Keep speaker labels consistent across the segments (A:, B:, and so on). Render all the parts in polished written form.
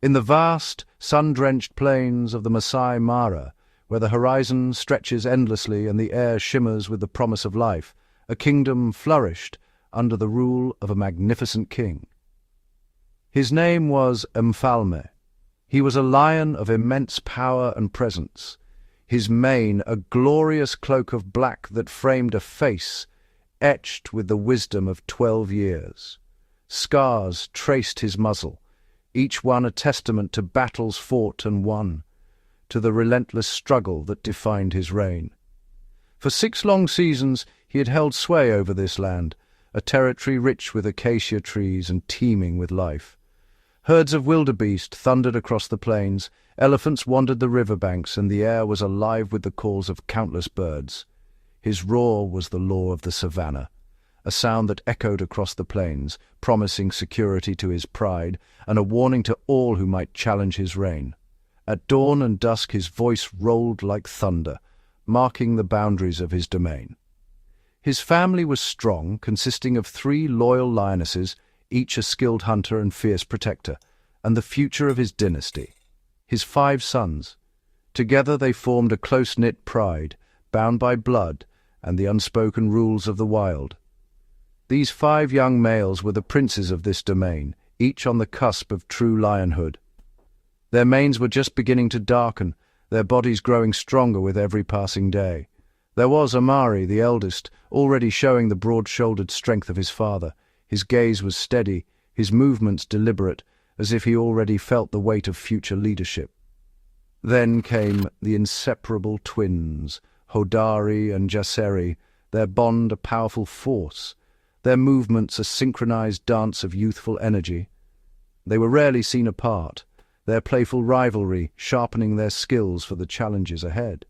A: In the vast, sun-drenched plains of the Masai Mara, where the horizon stretches endlessly and the air shimmers with the promise of life, a kingdom flourished under the rule of a magnificent king. His name was Mfalme. He was a lion of immense power and presence, his mane a glorious cloak of black that framed a face etched with the wisdom of 12 years. Scars traced his muzzle, each one a testament to battles fought and won, to the relentless struggle that defined his reign. For 6 long seasons he had held sway over this land, a territory rich with acacia trees and teeming with life. Herds of wildebeest thundered across the plains, elephants wandered the riverbanks, and the air was alive with the calls of countless birds. His roar was the law of the savannah, a sound that echoed across the plains, promising security to his pride and a warning to all who might challenge his reign. At dawn and dusk his voice rolled like thunder, marking the boundaries of his domain. His family was strong, consisting of 3 loyal lionesses, each a skilled hunter and fierce protector, and the future of his dynasty. His 5 sons. Together they formed a close-knit pride, bound by blood and the unspoken rules of the wild. These 5 young males were the princes of this domain, each on the cusp of true lionhood. Their manes were just beginning to darken, their bodies growing stronger with every passing day. There was Amari, the eldest, already showing the broad-shouldered strength of his father. His gaze was steady, his movements deliberate, as if he already felt the weight of future leadership. Then came the inseparable twins, Hodari and Jaseri, their bond a powerful force, their movements a synchronized dance of youthful energy. They were rarely seen apart, their playful rivalry sharpening their skills for the challenges ahead.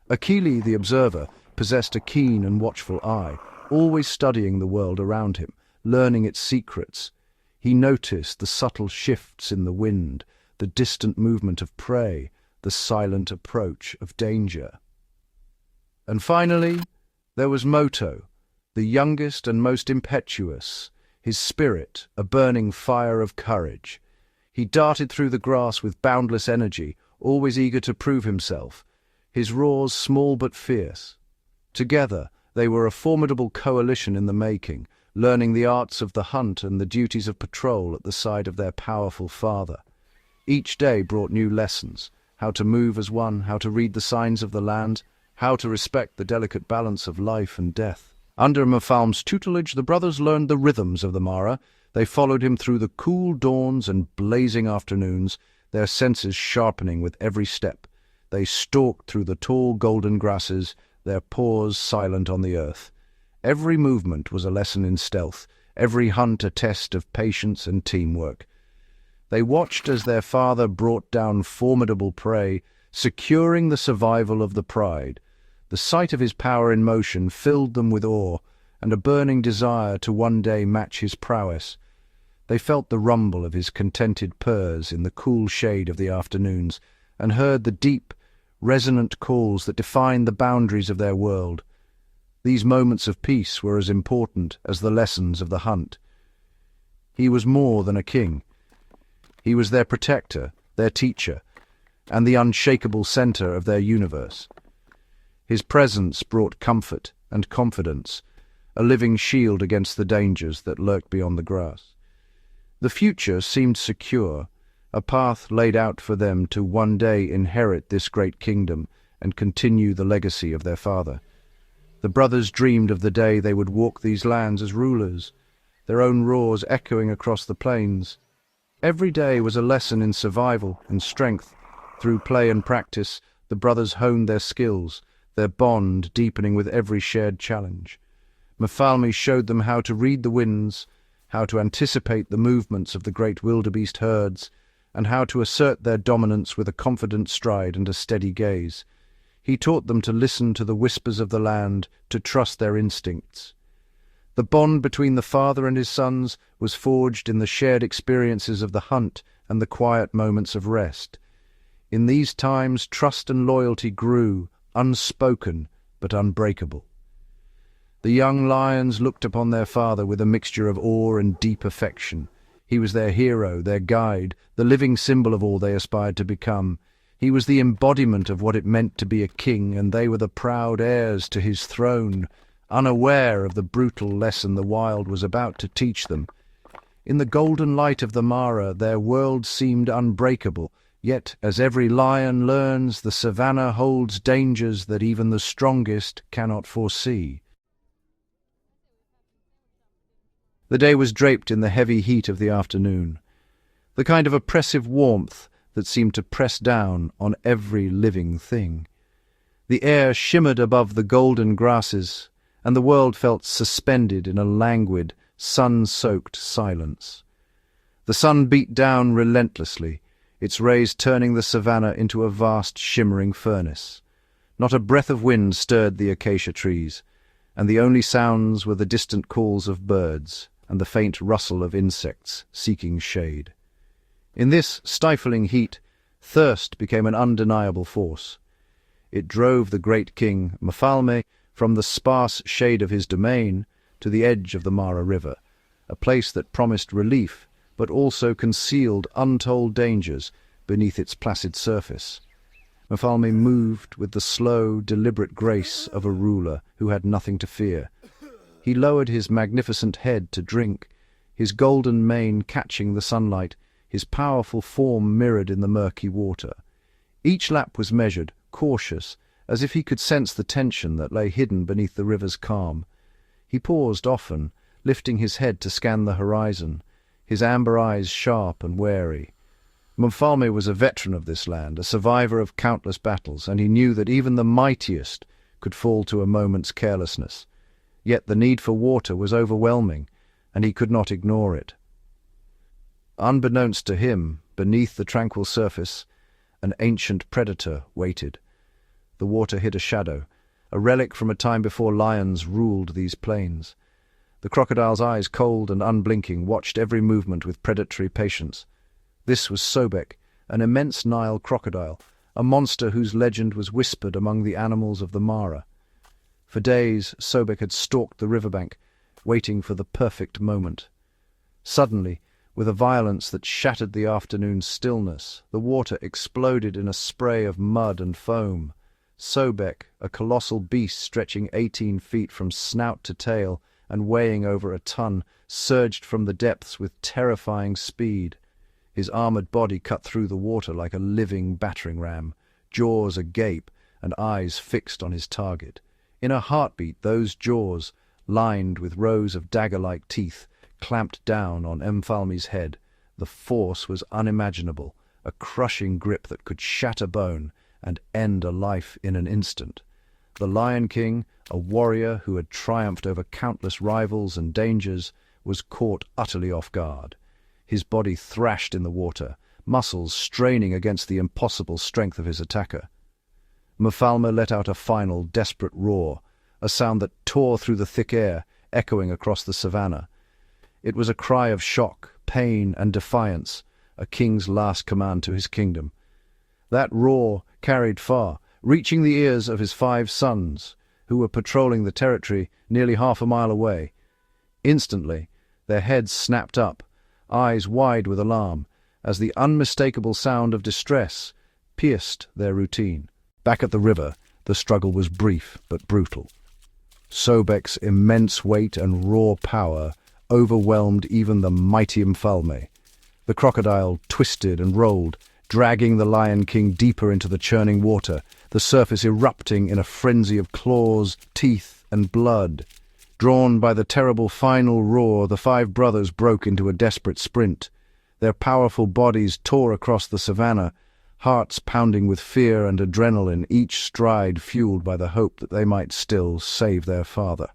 A: Acacia, the observer, possessed a keen and watchful eye, always studying the world around him, learning its secrets. He noticed the subtle shifts in the wind, the distant movement of prey, the silent approach of danger. And finally, there was Moto, the youngest and most impetuous, his spirit a burning fire of courage. He darted through the grass with boundless energy, always eager to prove himself, his roars small but fierce. Together, they were a formidable coalition in the making, learning the arts of the hunt and the duties of patrol at the side of their powerful father. Each day brought new lessons, how to move as one, how to read the signs of the land, how to respect the delicate balance of life and death. Under Mfalme's tutelage, the brothers learned the rhythms of the Mara. They followed him through the cool dawns and blazing afternoons, their senses sharpening with every step. They stalked through the tall golden grasses, their paws silent on the earth. Every movement was a lesson in stealth, every hunt a test of patience and teamwork. They watched as their father brought down formidable prey, securing the survival of the pride. The sight of his power in motion filled them with awe and a burning desire to one day match his prowess. They felt the rumble of his contented purrs in the cool shade of the afternoons and heard the deep, resonant calls that defined the boundaries of their world. These moments of peace were as important as the lessons of the hunt. He was more than a king. He was their protector, their teacher, and the unshakable center of their universe. His presence brought comfort and confidence, a living shield against the dangers that lurked beyond the grass. The future seemed secure, a path laid out for them to one day inherit this great kingdom and continue the legacy of their father. The brothers dreamed of the day they would walk these lands as rulers, their own roars echoing across the plains. Every day was a lesson in survival and strength. Through play and practice, the brothers honed their skills, their bond deepening with every shared challenge. Mfalme showed them how to read the winds, how to anticipate the movements of the great wildebeest herds, and how to assert their dominance with a confident stride and a steady gaze. He taught them to listen to the whispers of the land, to trust their instincts. The bond between the father and his sons was forged in the shared experiences of the hunt and the quiet moments of rest. In these times, trust and loyalty grew, unspoken but unbreakable. The young lions looked upon their father with a mixture of awe and deep affection. He was their hero, their guide, the living symbol of all they aspired to become. He was the embodiment of what it meant to be a king, and they were the proud heirs to his throne, unaware of the brutal lesson the wild was about to teach them. In the golden light of the Mara, their world seemed unbreakable, yet, as every lion learns, the savannah holds dangers that even the strongest cannot foresee. The day was draped in the heavy heat of the afternoon, the kind of oppressive warmth that seemed to press down on every living thing. The air shimmered above the golden grasses, and the world felt suspended in a languid, sun-soaked silence. The sun beat down relentlessly, its rays turning the savannah into a vast shimmering furnace. Not a breath of wind stirred the acacia trees, and the only sounds were the distant calls of birds and the faint rustle of insects seeking shade. In this stifling heat, thirst became an undeniable force. It drove the great king, Mfalme, from the sparse shade of his domain to the edge of the Mara River, a place that promised relief but also concealed untold dangers beneath its placid surface. Mfalme moved with the slow, deliberate grace of a ruler who had nothing to fear. He lowered his magnificent head to drink, his golden mane catching the sunlight, his powerful form mirrored in the murky water. Each lap was measured, cautious, as if he could sense the tension that lay hidden beneath the river's calm. He paused often, lifting his head to scan the horizon, his amber eyes sharp and wary. Mfalme was a veteran of this land, a survivor of countless battles, and he knew that even the mightiest could fall to a moment's carelessness. Yet the need for water was overwhelming, and he could not ignore it. Unbeknownst to him, beneath the tranquil surface, an ancient predator waited. The water hid a shadow, a relic from a time before lions ruled these plains. The crocodile's eyes, cold and unblinking, watched every movement with predatory patience. This was Sobek, an immense Nile crocodile, a monster whose legend was whispered among the animals of the Mara. For days, Sobek had stalked the riverbank, waiting for the perfect moment. Suddenly, with a violence that shattered the afternoon's stillness, the water exploded in a spray of mud and foam. Sobek, a colossal beast stretching 18 feet from snout to tail and weighing over a ton, surged from the depths with terrifying speed. His armored body cut through the water like a living battering ram, jaws agape and eyes fixed on his target. In a heartbeat, those jaws, lined with rows of dagger-like teeth, clamped down on Mfalme's head. The force was unimaginable, a crushing grip that could shatter bone and end a life in an instant. The Lion King, a warrior who had triumphed over countless rivals and dangers, was caught utterly off guard. His body thrashed in the water, muscles straining against the impossible strength of his attacker. Mfalme let out a final, desperate roar, a sound that tore through the thick air, echoing across the savannah. It was a cry of shock, pain, and defiance, a king's last command to his kingdom. That roar carried far, reaching the ears of his 5 sons, who were patrolling the territory nearly half a mile away. Instantly, their heads snapped up, eyes wide with alarm, as the unmistakable sound of distress pierced their routine. Back at the river, the struggle was brief but brutal. Sobek's immense weight and raw power overwhelmed even the mighty Mfalme. The crocodile twisted and rolled, dragging the Lion King deeper into the churning water, the surface erupting in a frenzy of claws, teeth, and blood. Drawn by the terrible final roar, the 5 brothers broke into a desperate sprint. Their powerful bodies tore across the savannah, hearts pounding with fear and adrenaline, each stride fueled by the hope that they might still save their father.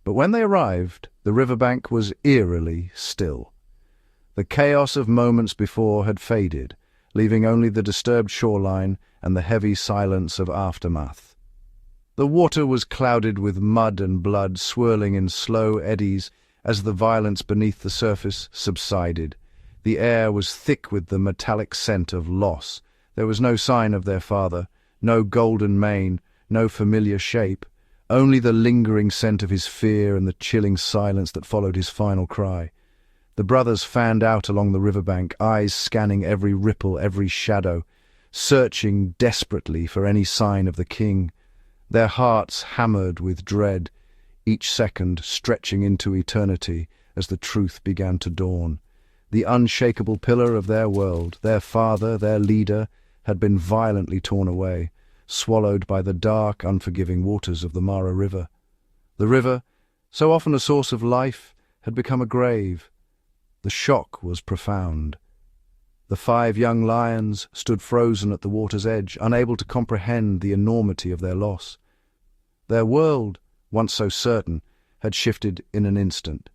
A: But when they arrived, the riverbank was eerily still. The chaos of moments before had faded, leaving only the disturbed shoreline and the heavy silence of aftermath. The water was clouded with mud and blood swirling in slow eddies as the violence beneath the surface subsided. The air was thick with the metallic scent of loss. There was no sign of their father, no golden mane, no familiar shape, only the lingering scent of his fear and the chilling silence that followed his final cry. The brothers fanned out along the riverbank, eyes scanning every ripple, every shadow, searching desperately for any sign of the king. Their hearts hammered with dread, each second stretching into eternity as the truth began to dawn. The unshakable pillar of their world, their father, their leader, had been violently torn away, swallowed by the dark, unforgiving waters of the Mara River. The river, so often a source of life, had become a grave. The shock was profound. The 5 young lions stood frozen at the water's edge, unable to comprehend the enormity of their loss. Their world, once so certain, had shifted in an instant.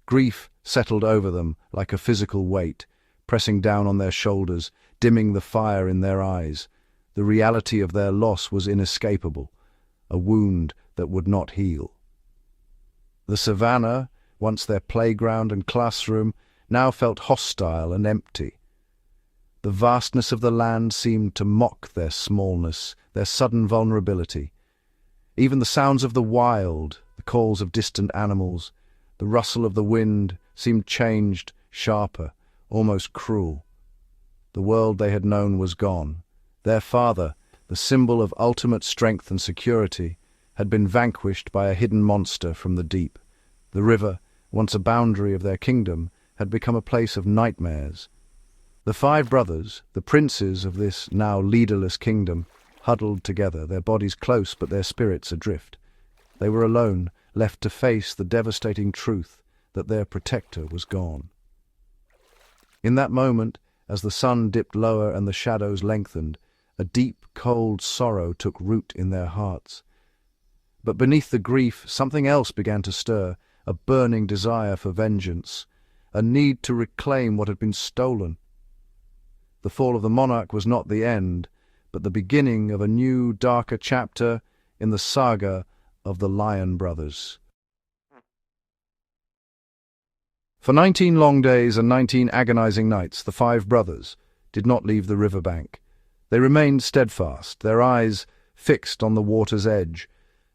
A: Grief settled over them like a physical weight, pressing down on their shoulders, dimming the fire in their eyes. The reality of their loss was inescapable, a wound that would not heal. The savannah, once their playground and classroom, now felt hostile and empty. The vastness of the land seemed to mock their smallness, their sudden vulnerability. Even the sounds of the wild, the calls of distant animals, the rustle of the wind seemed changed, sharper, almost cruel. The world they had known was gone. Their father, the symbol of ultimate strength and security, had been vanquished by a hidden monster from the deep. The river, once a boundary of their kingdom, had become a place of nightmares. The 5 brothers, the princes of this now leaderless kingdom, huddled together, their bodies close but their spirits adrift. They were alone, left to face the devastating truth that their protector was gone. In that moment, as the sun dipped lower and the shadows lengthened, a deep, cold sorrow took root in their hearts. But beneath the grief, something else began to stir, a burning desire for vengeance, a need to reclaim what had been stolen. The fall of the Monarch was not the end, but the beginning of a new, darker chapter in the saga of the Lion Brothers. For 19 long days and 19 agonizing nights, the 5 brothers did not leave the riverbank. They remained steadfast, their eyes fixed on the water's edge,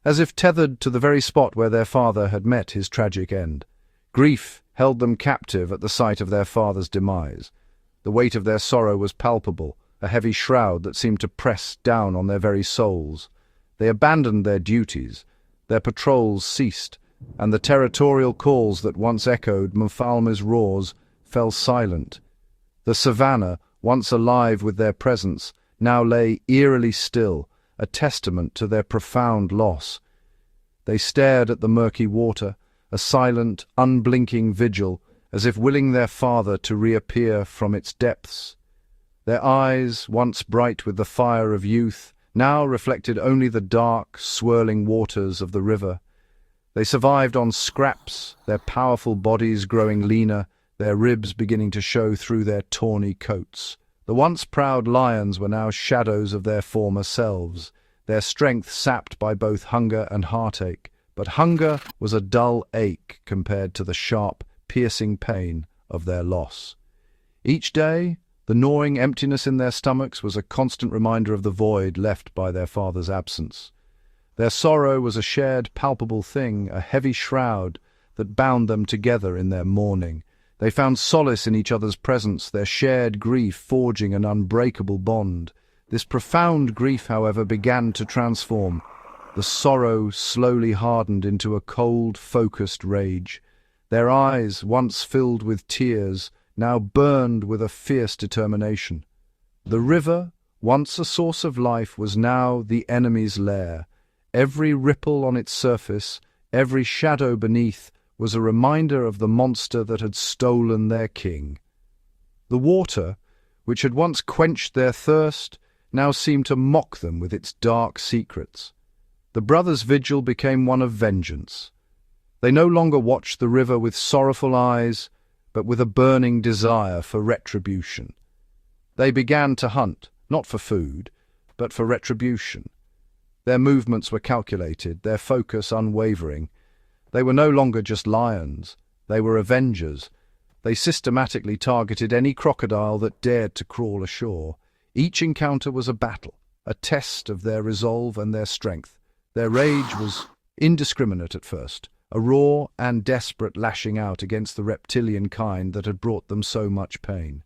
A: as if tethered to the very spot where their father had met his tragic end. Grief held them captive at the sight of their father's demise. The weight of their sorrow was palpable, a heavy shroud that seemed to press down on their very souls. They abandoned their duties, their patrols ceased, and the territorial calls that once echoed Mfalme's roars fell silent. The savannah, once alive with their presence, now lay eerily still, a testament to their profound loss. They stared at the murky water, a silent, unblinking vigil, as if willing their father to reappear from its depths. Their eyes, once bright with the fire of youth, now reflected only the dark, swirling waters of the river. They survived on scraps, their powerful bodies growing leaner, their ribs beginning to show through their tawny coats. The once proud lions were now shadows of their former selves, their strength sapped by both hunger and heartache. But hunger was a dull ache compared to the sharp, piercing pain of their loss. Each day, the gnawing emptiness in their stomachs was a constant reminder of the void left by their father's absence. Their sorrow was a shared, palpable thing, a heavy shroud that bound them together in their mourning. They found solace in each other's presence, their shared grief forging an unbreakable bond. This profound grief, however, began to transform. The sorrow slowly hardened into a cold, focused rage. Their eyes, once filled with tears, now burned with a fierce determination. The river, once a source of life, was now the enemy's lair. Every ripple on its surface, every shadow beneath, was a reminder of the monster that had stolen their king. The water, which had once quenched their thirst, now seemed to mock them with its dark secrets. The brothers' vigil became one of vengeance. They no longer watched the river with sorrowful eyes, but with a burning desire for retribution. They began to hunt, not for food, but for retribution. Their movements were calculated, their focus unwavering. They were no longer just lions, they were avengers. They systematically targeted any crocodile that dared to crawl ashore. Each encounter was a battle, a test of their resolve and their strength. Their rage was indiscriminate at first, a raw and desperate lashing out against the reptilian kind that had brought them so much pain.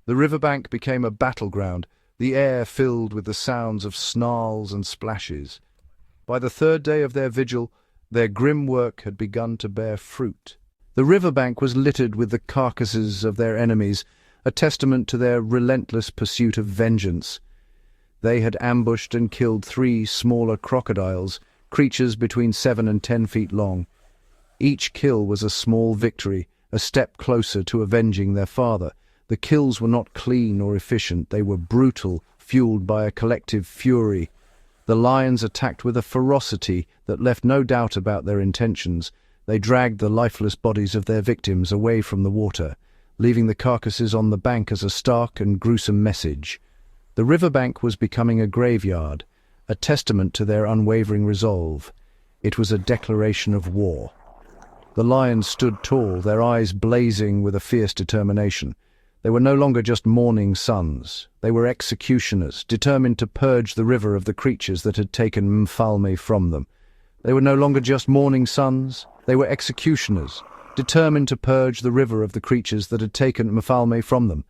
A: The riverbank became a battleground, the air filled with the sounds of snarls and splashes. By the third day of their vigil, their grim work had begun to bear fruit. The riverbank was littered with the carcasses of their enemies, a testament to their relentless pursuit of vengeance. They had ambushed and killed 3 smaller crocodiles, creatures between 7 and 10 feet long. Each kill was a small victory, a step closer to avenging their father. The kills were not clean or efficient, they were brutal, fueled by a collective fury. The lions attacked with a ferocity that left no doubt about their intentions. They dragged the lifeless bodies of their victims away from the water, leaving the carcasses on the bank as a stark and gruesome message. The riverbank was becoming a graveyard, a testament to their unwavering resolve. It was a declaration of war. The lions stood tall, their eyes blazing with a fierce determination. They were no longer just mourning sons. They were executioners, determined to purge the river of the creatures that had taken Mfalme from them. They were no longer just mourning sons. They were executioners, determined to purge the river of the creatures that had taken Mfalme from them.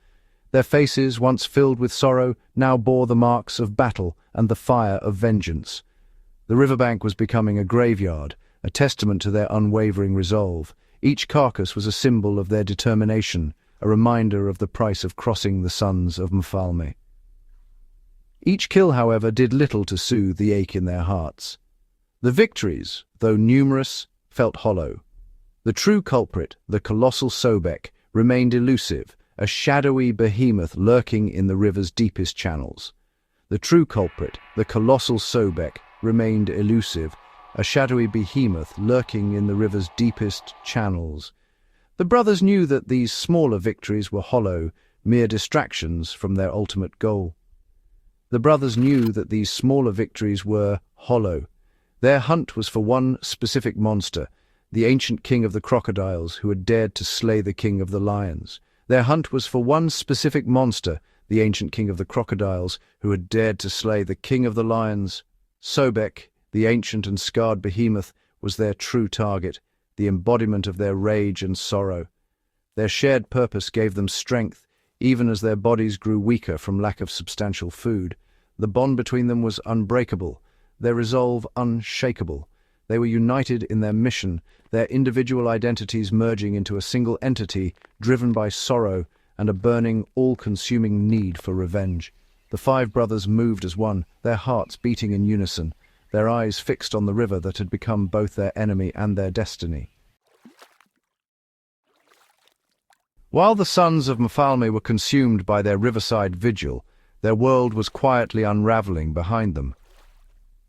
A: Their faces, once filled with sorrow, now bore the marks of battle and the fire of vengeance. The riverbank was becoming a graveyard, a testament to their unwavering resolve. Each carcass was a symbol of their determination, a reminder of the price of crossing the Sons of Mfalme. Each kill, however, did little to soothe the ache in their hearts. The victories, though numerous, felt hollow. The true culprit, the colossal Sobek, remained elusive, a shadowy behemoth lurking in the river's deepest channels. The true culprit, the colossal Sobek, remained elusive, a shadowy behemoth lurking in the river's deepest channels. The brothers knew that these smaller victories were hollow, mere distractions from their ultimate goal. The brothers knew that these smaller victories were hollow. Their hunt was for one specific monster, the ancient king of the crocodiles who had dared to slay the king of the lions. Their hunt was for one specific monster, the ancient king of the crocodiles who had dared to slay the king of the lions. Sobek, the ancient and scarred behemoth, was their true target, the embodiment of their rage and sorrow. Their shared purpose gave them strength, even as their bodies grew weaker from lack of substantial food. The bond between them was unbreakable, their resolve unshakable. They were united in their mission, their individual identities merging into a single entity, driven by sorrow and a burning, all-consuming need for revenge. The 5 brothers moved as one, their hearts beating in unison, their eyes fixed on the river that had become both their enemy and their destiny. While the Sons of Mfalme were consumed by their riverside vigil, their world was quietly unraveling behind them.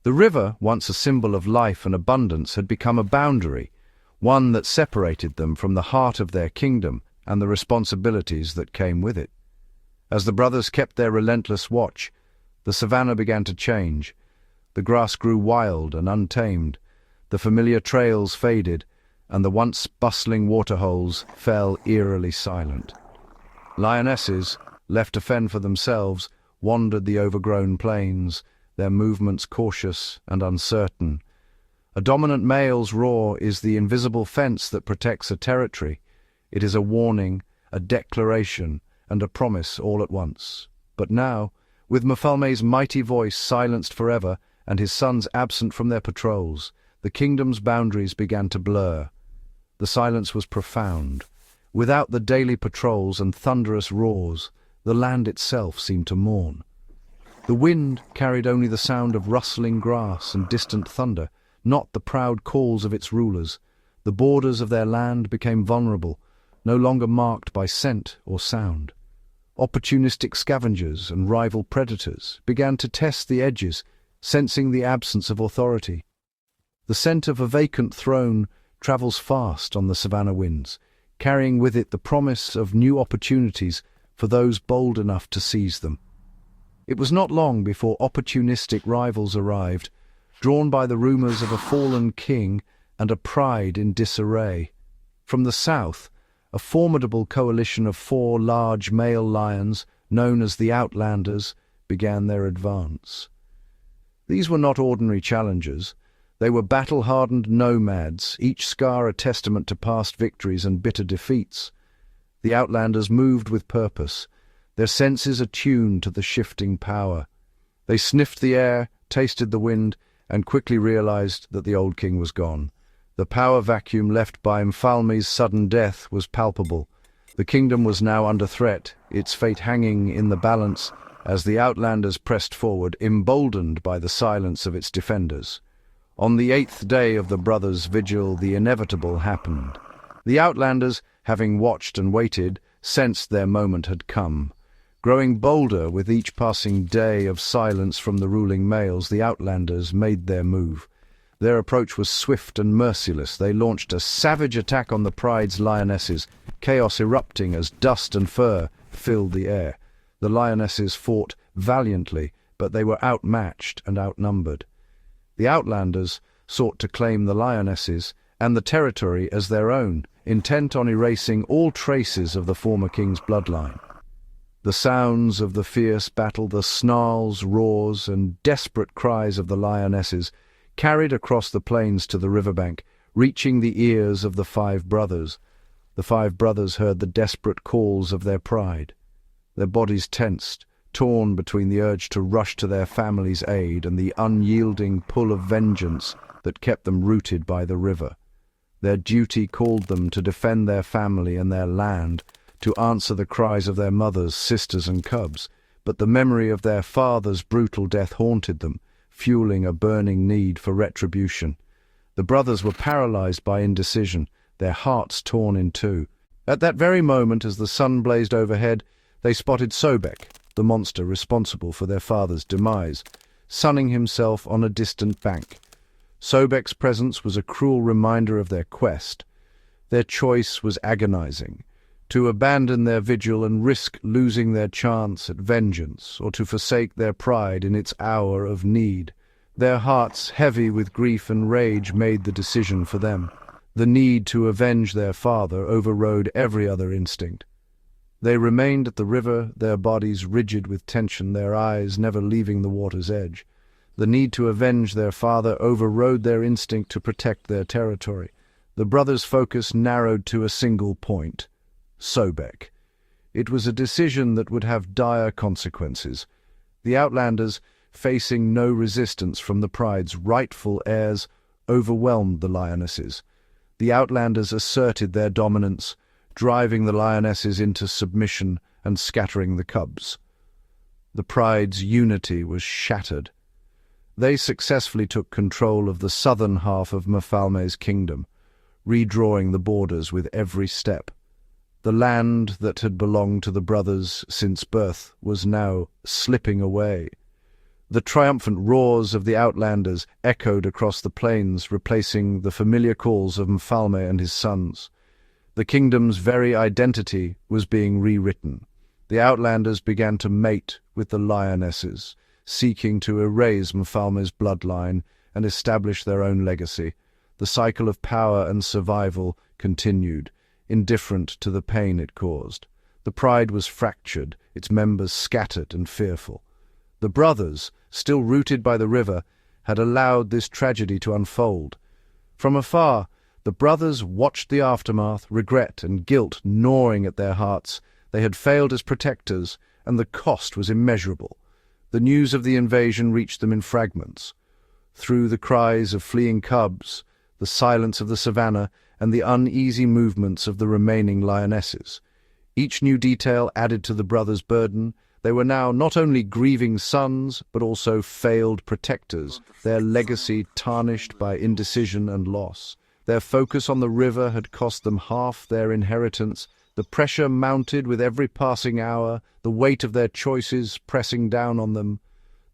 A: The river, once a symbol of life and abundance, had become a boundary, one that separated them from the heart of their kingdom and the responsibilities that came with it. As the brothers kept their relentless watch, the savannah began to change. The grass grew wild and untamed, the familiar trails faded, and the once bustling waterholes fell eerily silent. Lionesses, left to fend for themselves, wandered the overgrown plains, their movements cautious and uncertain. A dominant male's roar is the invisible fence that protects a territory. It is a warning, a declaration, and a promise all at once. But now, with Mfalme's mighty voice silenced forever and his sons absent from their patrols, the kingdom's boundaries began to blur. The silence was profound. Without the daily patrols and thunderous roars, the land itself seemed to mourn. The wind carried only the sound of rustling grass and distant thunder, not the proud calls of its rulers. The borders of their land became vulnerable, no longer marked by scent or sound. Opportunistic scavengers and rival predators began to test the edges, sensing the absence of authority. The scent of a vacant throne travels fast on the savanna winds, carrying with it the promise of new opportunities for those bold enough to seize them. It was not long before opportunistic rivals arrived, drawn by the rumors of a fallen king and a pride in disarray. From the south, a formidable coalition of 4 large male lions, known as the Outlanders, began their advance. These were not ordinary challengers. They were battle-hardened nomads, each scar a testament to past victories and bitter defeats. The Outlanders moved with purpose, their senses attuned to the shifting power. They sniffed the air, tasted the wind, and quickly realized that the old king was gone. The power vacuum left by Mfalme's sudden death was palpable. The kingdom was now under threat, its fate hanging in the balance as the Outlanders pressed forward, emboldened by the silence of its defenders. On the 8th day of the brothers' vigil, the inevitable happened. The Outlanders, having watched and waited, sensed their moment had come. Growing bolder with each passing day of silence from the ruling males, the Outlanders made their move. Their approach was swift and merciless. They launched a savage attack on the Pride's lionesses, chaos erupting as dust and fur filled the air. The lionesses fought valiantly, but they were outmatched and outnumbered. The Outlanders sought to claim the lionesses and the territory as their own, intent on erasing all traces of the former king's bloodline. The sounds of the fierce battle, the snarls, roars, and desperate cries of the lionesses carried across the plains to the riverbank, reaching the ears of the 5 brothers. The 5 brothers heard the desperate calls of their pride. Their bodies tensed, torn between the urge to rush to their family's aid and the unyielding pull of vengeance that kept them rooted by the river. Their duty called them to defend their family and their land, to answer the cries of their mothers, sisters, and cubs, but the memory of their father's brutal death haunted them, fueling a burning need for retribution. The brothers were paralyzed by indecision, their hearts torn in two. At that very moment, as the sun blazed overhead, they spotted Sobek, the monster responsible for their father's demise, sunning himself on a distant bank. Sobek's presence was a cruel reminder of their quest. Their choice was agonizing: to abandon their vigil and risk losing their chance at vengeance, or to forsake their pride in its hour of need. Their hearts, heavy with grief and rage, made the decision for them. The need to avenge their father overrode every other instinct. They remained at the river, their bodies rigid with tension, their eyes never leaving the water's edge. The need to avenge their father overrode their instinct to protect their territory. The brothers' focus narrowed to a single point: Sobek. It was a decision that would have dire consequences. The Outlanders, facing no resistance from the Pride's rightful heirs, overwhelmed the lionesses. The Outlanders asserted their dominance, driving the lionesses into submission and scattering the cubs. The Pride's unity was shattered. They successfully took control of the southern half of Mfalme's kingdom, redrawing the borders with every step. The land that had belonged to the brothers since birth was now slipping away. The triumphant roars of the Outlanders echoed across the plains, replacing the familiar calls of Mfalme and his sons. The kingdom's very identity was being rewritten. The Outlanders began to mate with the lionesses, seeking to erase Mfalme's bloodline and establish their own legacy. The cycle of power and survival continued, indifferent to the pain it caused. The Pride was fractured, its members scattered and fearful. The brothers, still rooted by the river, had allowed this tragedy to unfold. From afar, the brothers watched the aftermath, regret and guilt gnawing at their hearts. They had failed as protectors, and the cost was immeasurable. The news of the invasion reached them in fragments. Through the cries of fleeing cubs, the silence of the savannah, and the uneasy movements of the remaining lionesses. Each new detail added to the brothers' burden. They were now not only grieving sons, but also failed protectors, their legacy tarnished by indecision and loss. Their focus on the river had cost them half their inheritance. The pressure mounted with every passing hour, the weight of their choices pressing down on them.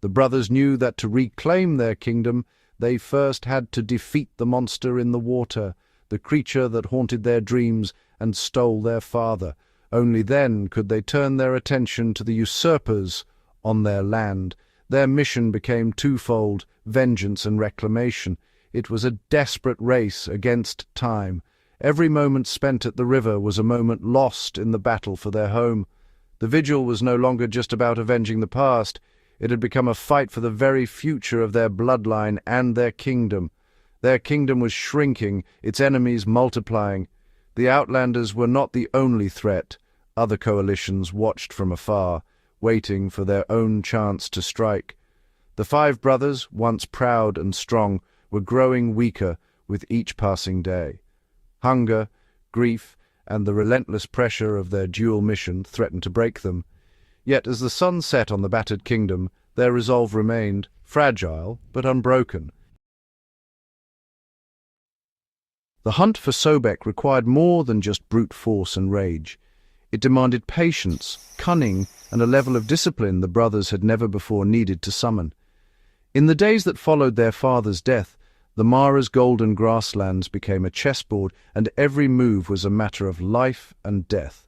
A: The brothers knew that to reclaim their kingdom, they first had to defeat the monster in the water, the creature that haunted their dreams and stole their father. Only then could they turn their attention to the usurpers on their land. Their mission became twofold: vengeance and reclamation. It was a desperate race against time. Every moment spent at the river was a moment lost in the battle for their home. The vigil was no longer just about avenging the past. It had become a fight for the very future of their bloodline and their kingdom. Their kingdom was shrinking, its enemies multiplying. The Outlanders were not the only threat. Other coalitions watched from afar, waiting for their own chance to strike. The five brothers, once proud and strong, were growing weaker with each passing day. Hunger, grief, and the relentless pressure of their dual mission threatened to break them. Yet as the sun set on the battered kingdom, their resolve remained, fragile but unbroken. The hunt for Sobek required more than just brute force and rage. It demanded patience, cunning, and a level of discipline the brothers had never before needed to summon. In the days that followed their father's death, the Mara's golden grasslands became a chessboard, and every move was a matter of life and death.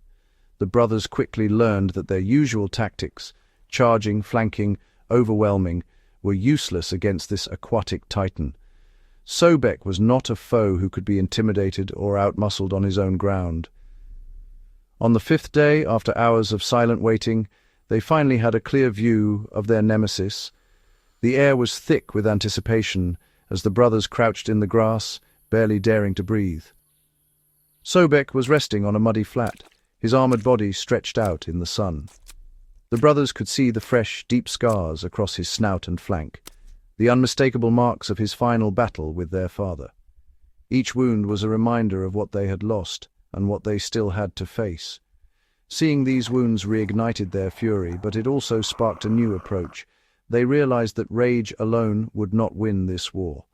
A: The brothers quickly learned that their usual tactics, charging, flanking, overwhelming, were useless against this aquatic titan. Sobek was not a foe who could be intimidated or outmuscled on his own ground. On the fifth day, after hours of silent waiting, they finally had a clear view of their nemesis. The air was thick with anticipation as the brothers crouched in the grass, barely daring to breathe. Sobek was resting on a muddy flat, his armored body stretched out in the sun. The brothers could see the fresh, deep scars across his snout and flank, the unmistakable marks of his final battle with their father. Each wound was a reminder of what they had lost and what they still had to face. Seeing these wounds reignited their fury, but it also sparked a new approach. They realized that rage alone would not win this war.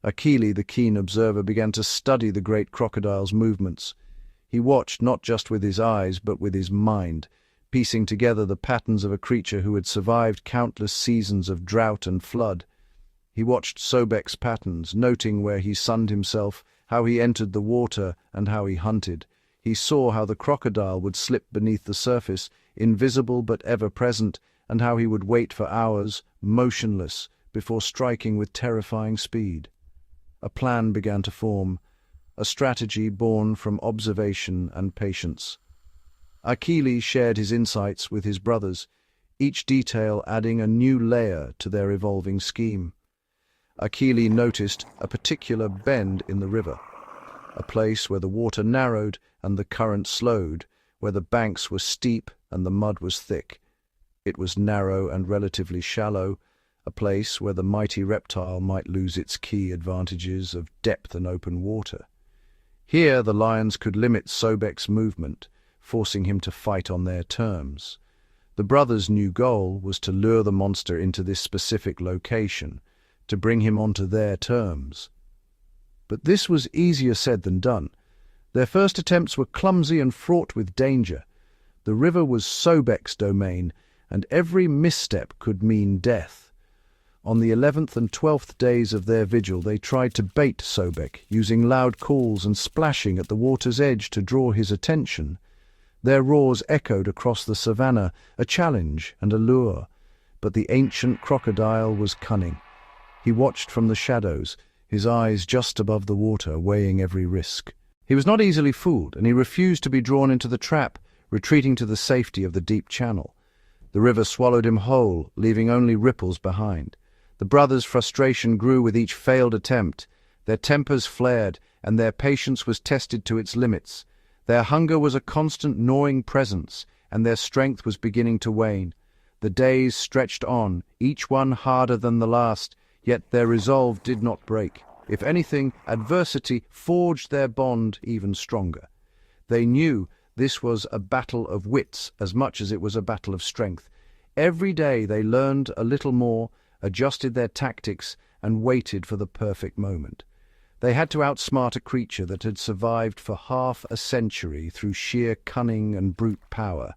A: Acacia, the keen observer, began to study the great crocodile's movements. He watched not just with his eyes, but with his mind, piecing together the patterns of a creature who had survived countless seasons of drought and flood. He watched Sobek's patterns, noting where he sunned himself, how he entered the water, and how he hunted. He saw how the crocodile would slip beneath the surface, invisible but ever present, and how he would wait for hours, motionless, before striking with terrifying speed. A plan began to form, a strategy born from observation and patience. Acacia shared his insights with his brothers, each detail adding a new layer to their evolving scheme. Acacia noticed a particular bend in the river, a place where the water narrowed and the current slowed, where the banks were steep and the mud was thick. It was narrow and relatively shallow, a place where the mighty reptile might lose its key advantages of depth and open water. Here the lions could limit Sobek's movement, forcing him to fight on their terms. The brothers' new goal was to lure the monster into this specific location, to bring him onto their terms. But this was easier said than done. Their first attempts were clumsy and fraught with danger. The river was Sobek's domain, and every misstep could mean death. On the 11th and 12th days of their vigil, they tried to bait Sobek, using loud calls and splashing at the water's edge to draw his attention. Their roars echoed across the savannah, a challenge and a lure. But the ancient crocodile was cunning. He watched from the shadows, his eyes just above the water, weighing every risk. He was not easily fooled, and he refused to be drawn into the trap, retreating to the safety of the deep channel. The river swallowed him whole, leaving only ripples behind. The brothers' frustration grew with each failed attempt. Their tempers flared, and their patience was tested to its limits. Their hunger was a constant gnawing presence, and their strength was beginning to wane. The days stretched on, each one harder than the last, yet their resolve did not break. If anything, adversity forged their bond even stronger. They knew this was a battle of wits as much as it was a battle of strength. Every day they learned a little more, adjusted their tactics, and waited for the perfect moment. They had to outsmart a creature that had survived for half a century through sheer cunning and brute power.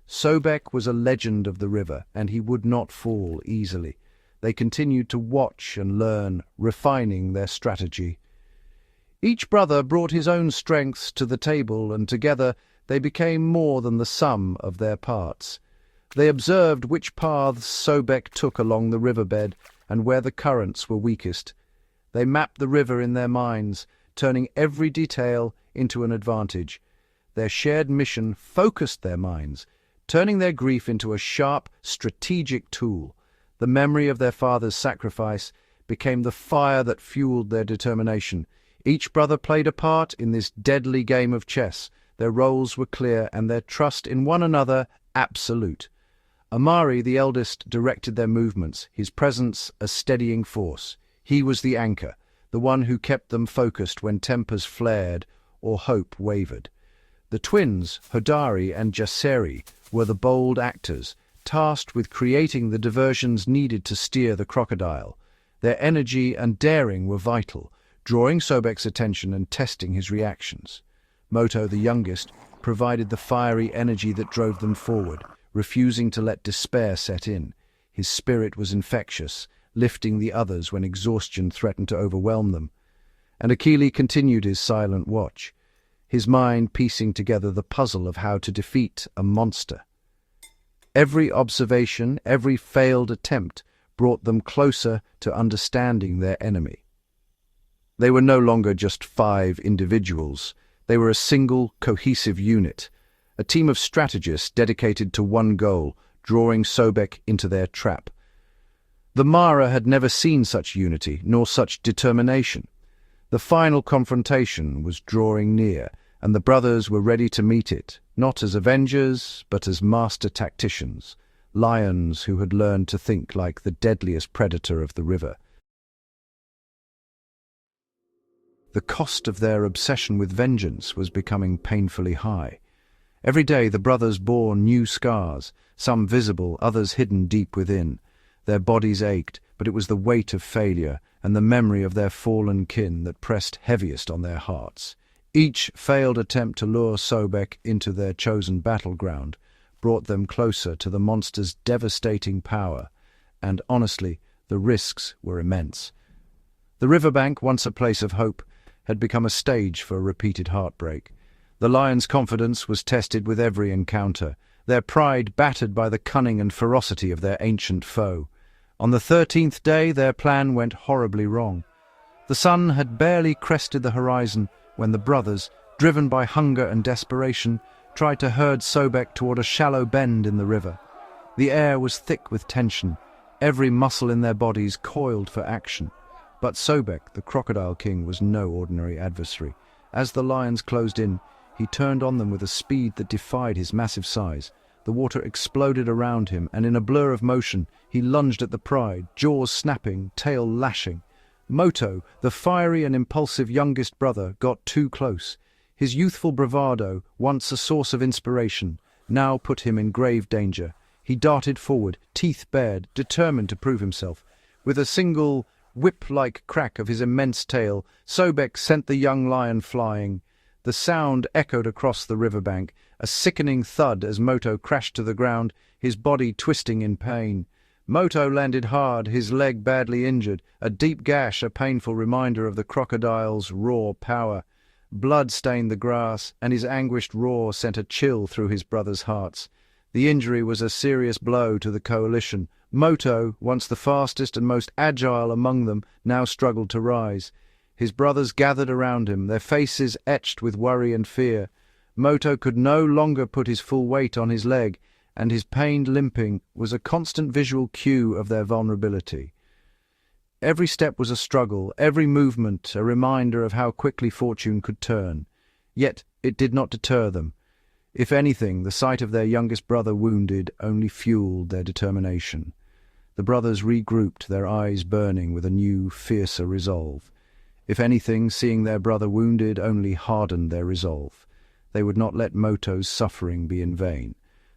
A: Sobek was a legend of the river, and he would not fall easily. They continued to watch and learn, refining their strategy. Each brother brought his own strengths to the table, and together they became more than the sum of their parts. They observed which paths Sobek took along the riverbed and where the currents were weakest. They mapped the river in their minds, turning every detail into an advantage. Their shared mission focused their minds, turning their grief into a sharp, strategic tool. The memory of their father's sacrifice became the fire that fueled their determination. Each brother played a part in this deadly game of chess. Their roles were clear and their trust in one another absolute. Amari, the eldest, directed their movements, his presence a steadying force. He was the anchor, the one who kept them focused when tempers flared or hope wavered. The twins, Hodari and Jasseri, were the bold actors, tasked with creating the diversions needed to steer the Crocodile. Their energy and daring were vital, drawing Sobek's attention and testing his reactions. Moto, the youngest, provided the fiery energy that drove them forward, refusing to let despair set in. His spirit was infectious, lifting the others when exhaustion threatened to overwhelm them. And Akili continued his silent watch, his mind piecing together the puzzle of how to defeat a monster. Every observation, every failed attempt brought them closer to understanding their enemy. They were no longer just 5 individuals. They were a single, cohesive unit, a team of strategists dedicated to one goal, drawing Sobek into their trap. The Mara had never seen such unity, nor such determination. The final confrontation was drawing near, and the brothers were ready to meet it, not as avengers, but as master tacticians, lions who had learned to think like the deadliest predator of the river. The cost of their obsession with vengeance was becoming painfully high. Every day the brothers bore new scars, some visible, others hidden deep within. Their bodies ached, but it was the weight of failure and the memory of their fallen kin that pressed heaviest on their hearts. Each failed attempt to lure Sobek into their chosen battleground brought them closer to the monster's devastating power, and honestly, the risks were immense. The riverbank, once a place of hope, had become a stage for repeated heartbreak. The lions' confidence was tested with every encounter, their pride battered by the cunning and ferocity of their ancient foe. On the 13th day, their plan went horribly wrong. The sun had barely crested the horizon when the brothers, driven by hunger and desperation, tried to herd Sobek toward a shallow bend in the river. The air was thick with tension, every muscle in their bodies coiled for action. But Sobek, the Crocodile King, was no ordinary adversary. As the lions closed in, he turned on them with a speed that defied his massive size. The water exploded around him, and in a blur of motion, he lunged at the pride, jaws snapping, tail lashing. Moto, the fiery and impulsive youngest brother, got too close. His youthful bravado, once a source of inspiration, now put him in grave danger. He darted forward, teeth bared, determined to prove himself. With a single whip-like crack of his immense tail, Sobek sent the young lion flying. The sound echoed across the riverbank, a sickening thud as Moto crashed to the ground, his body twisting in pain. Moto landed hard, his leg badly injured, a deep gash a painful reminder of the crocodile's raw power. Blood stained the grass, and his anguished roar sent a chill through his brothers' hearts. The injury was a serious blow to the coalition. Moto, once the fastest and most agile among them, now struggled to rise. His brothers gathered around him, their faces etched with worry and fear. Moto could no longer put his full weight on his leg, and his pained limping was a constant visual cue of their vulnerability. Every step was a struggle, every movement a reminder of how quickly fortune could turn. Yet it did not deter them. If anything, the sight of their youngest brother wounded only fueled their determination. The brothers regrouped, their eyes burning with a new, fiercer resolve. If anything, seeing their brother wounded only hardened their resolve. They would not let Moto's suffering be in vain.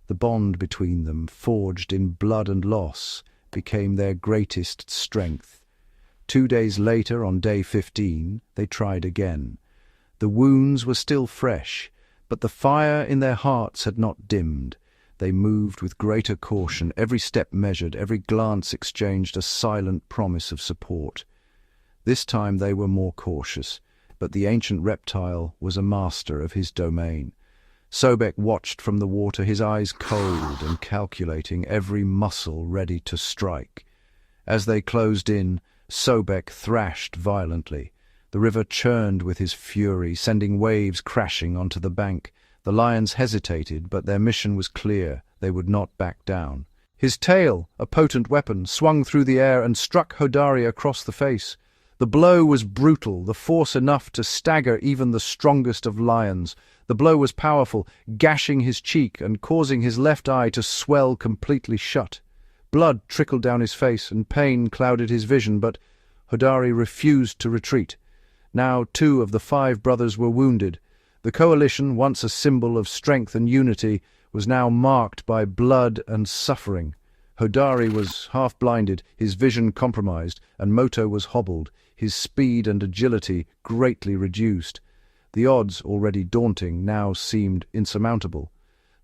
A: The bond between them, forged in blood and loss, became their greatest strength. 2 days later, on day 15, they tried again. The wounds were still fresh, but the fire in their hearts had not dimmed. They moved with greater caution, every step measured, every glance exchanged a silent promise of support. This time they were more cautious, but the ancient reptile was a master of his domain. Sobek watched from the water, his eyes cold and calculating, every muscle ready to strike. As they closed in, Sobek thrashed violently. The river churned with his fury, sending waves crashing onto the bank. The lions hesitated, but their mission was clear. They would not back down. His tail, a potent weapon, swung through the air and struck Hodari across the face. The blow was brutal, the force enough to stagger even the strongest of lions. The blow was powerful, gashing his cheek and causing his left eye to swell completely shut. Blood trickled down his face and pain clouded his vision, but Hodari refused to retreat. Now 2 of the 5 brothers were wounded. The coalition, once a symbol of strength and unity, was now marked by blood and suffering. Hodari was half-blinded, his vision compromised, and Moto was hobbled, his speed and agility greatly reduced. The odds, already daunting, now seemed insurmountable.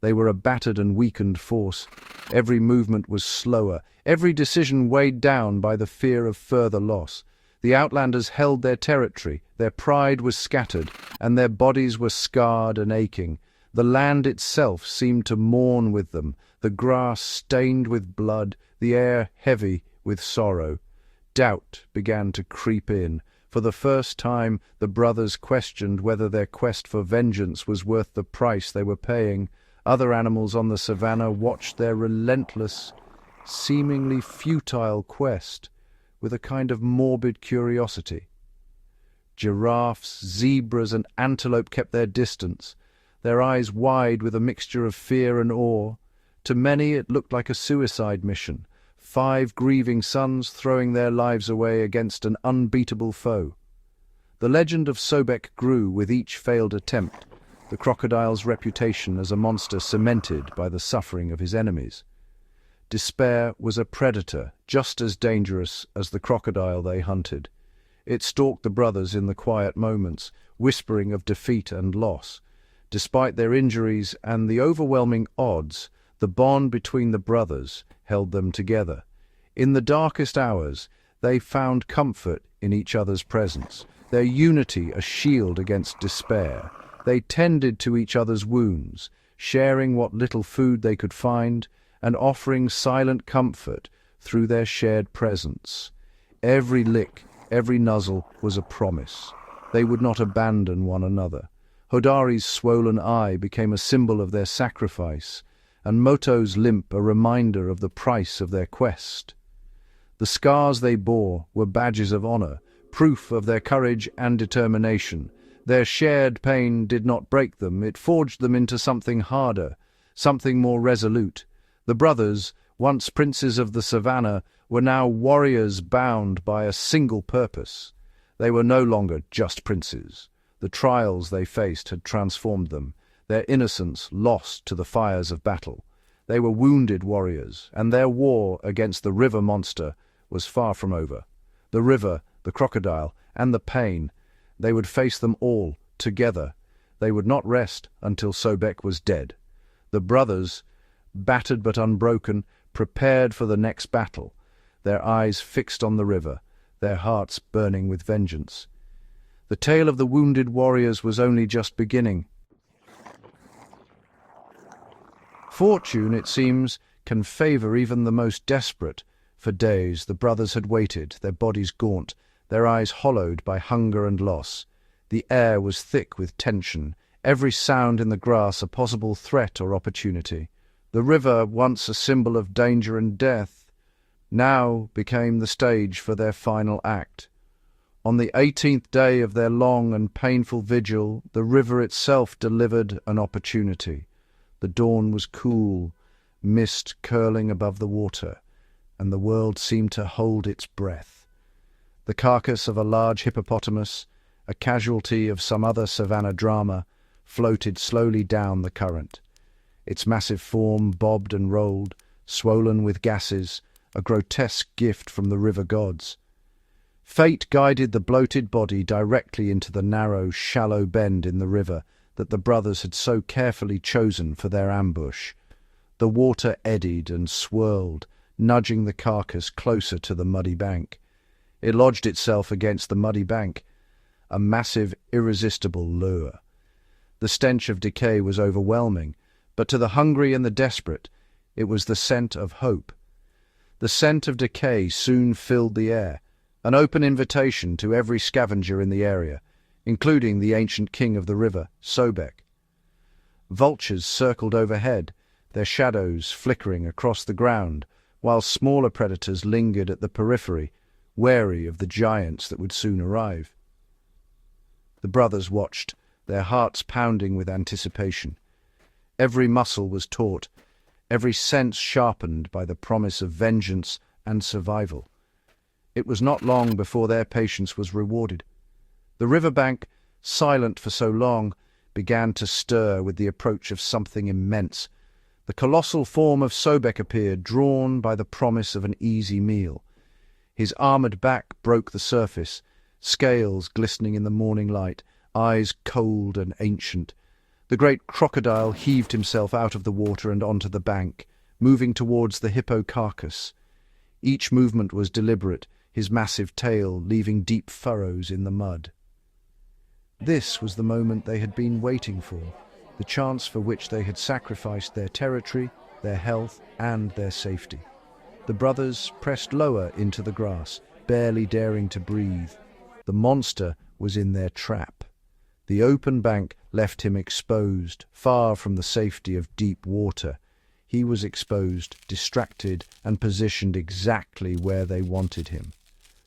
A: They were a battered and weakened force. Every movement was slower, every decision weighed down by the fear of further loss. The Outlanders held their territory, their pride was scattered, and their bodies were scarred and aching. The land itself seemed to mourn with them, the grass stained with blood, the air heavy with sorrow. Doubt began to creep in. For the first time, the brothers questioned whether their quest for vengeance was worth the price they were paying. Other animals on the savannah watched their relentless, seemingly futile quest with a kind of morbid curiosity. Giraffes, zebras, and antelope kept their distance, their eyes wide with a mixture of fear and awe. To many it looked like a suicide mission, 5 grieving sons throwing their lives away against an unbeatable foe. The legend of Sobek grew with each failed attempt, the crocodile's reputation as a monster cemented by the suffering of his enemies. Despair was a predator just as dangerous as the crocodile they hunted. It stalked the brothers in the quiet moments, whispering of defeat and loss. Despite their injuries and the overwhelming odds, the bond between the brothers held them together. In the darkest hours, they found comfort in each other's presence, their unity a shield against despair. They tended to each other's wounds, sharing what little food they could find and offering silent comfort through their shared presence. Every lick, every nuzzle was a promise. They would not abandon one another. Hodari's swollen eye became a symbol of their sacrifice, and Moto's limp a reminder of the price of their quest. The scars they bore were badges of honor, proof of their courage and determination. Their shared pain did not break them, it forged them into something harder, something more resolute. The brothers, once princes of the savannah, were now warriors bound by a single purpose. They were no longer just princes. The trials they faced had transformed them, their innocence lost to the fires of battle. They were wounded warriors, and their war against the river monster was far from over. The river, the crocodile, and the pain, they would face them all, together. They would not rest until Sobek was dead. The brothers, battered but unbroken, prepared for the next battle, their eyes fixed on the river, their hearts burning with vengeance. The tale of the wounded warriors was only just beginning. Fortune, it seems, can favor even the most desperate. For days the brothers had waited, their bodies gaunt, their eyes hollowed by hunger and loss. The air was thick with tension, every sound in the grass a possible threat or opportunity. The river, once a symbol of danger and death, now became the stage for their final act. On the 18th day of their long and painful vigil, the river itself delivered an opportunity. The dawn was cool, mist curling above the water, and the world seemed to hold its breath. The carcass of a large hippopotamus, a casualty of some other savannah drama, floated slowly down the current. Its massive form bobbed and rolled, swollen with gases, a grotesque gift from the river gods. Fate guided the bloated body directly into the narrow, shallow bend in the river that the brothers had so carefully chosen for their ambush. The water eddied and swirled, nudging the carcass closer to the muddy bank. It lodged itself against the muddy bank, a massive, irresistible lure. The stench of decay was overwhelming, but to the hungry and the desperate, it was the scent of hope. The scent of decay soon filled the air, an open invitation to every scavenger in the area, including the ancient king of the river, Sobek. Vultures circled overhead, their shadows flickering across the ground, while smaller predators lingered at the periphery, wary of the giants that would soon arrive. The brothers watched, their hearts pounding with anticipation. Every muscle was taut, every sense sharpened by the promise of vengeance and survival. It was not long before their patience was rewarded. The riverbank, silent for so long, began to stir with the approach of something immense. The colossal form of Sobek appeared, drawn by the promise of an easy meal. His armoured back broke the surface, scales glistening in the morning light, eyes cold and ancient. The great crocodile heaved himself out of the water and onto the bank, moving towards the hippo carcass. Each movement was deliberate, his massive tail leaving deep furrows in the mud. This was the moment they had been waiting for, the chance for which they had sacrificed their territory, their health, and their safety. The brothers pressed lower into the grass, barely daring to breathe. The monster was in their trap. The open bank left him exposed, far from the safety of deep water. He was exposed, distracted, and positioned exactly where they wanted him.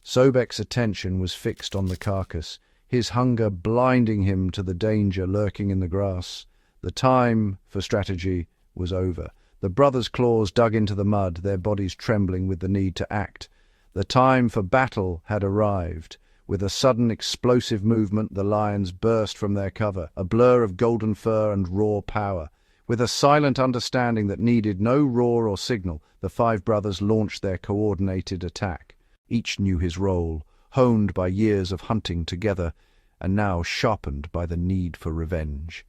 A: Sobek's attention was fixed on the carcass, his hunger blinding him to the danger lurking in the grass. The time for strategy was over. The brothers' claws dug into the mud, their bodies trembling with the need to act. The time for battle had arrived. With a sudden explosive movement, the lions burst from their cover, a blur of golden fur and raw power. With a silent understanding that needed no roar or signal, the five brothers launched their coordinated attack. Each knew his role, honed by years of hunting together, and now sharpened by the need for revenge.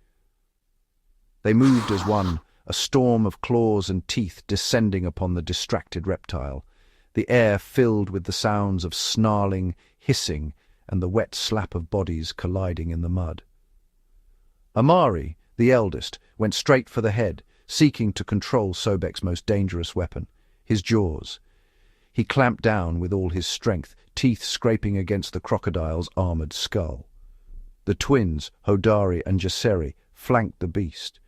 A: They moved as one, a storm of claws and teeth descending upon the distracted reptile. The air filled with the sounds of snarling, hissing, and the wet slap of bodies colliding in the mud. Amari, the eldest, went straight for the head, seeking to control Sobek's most dangerous weapon, his jaws. He clamped down with all his strength, teeth scraping against the crocodile's armoured skull. The twins, Hodari and Jaseri, flanked the beast,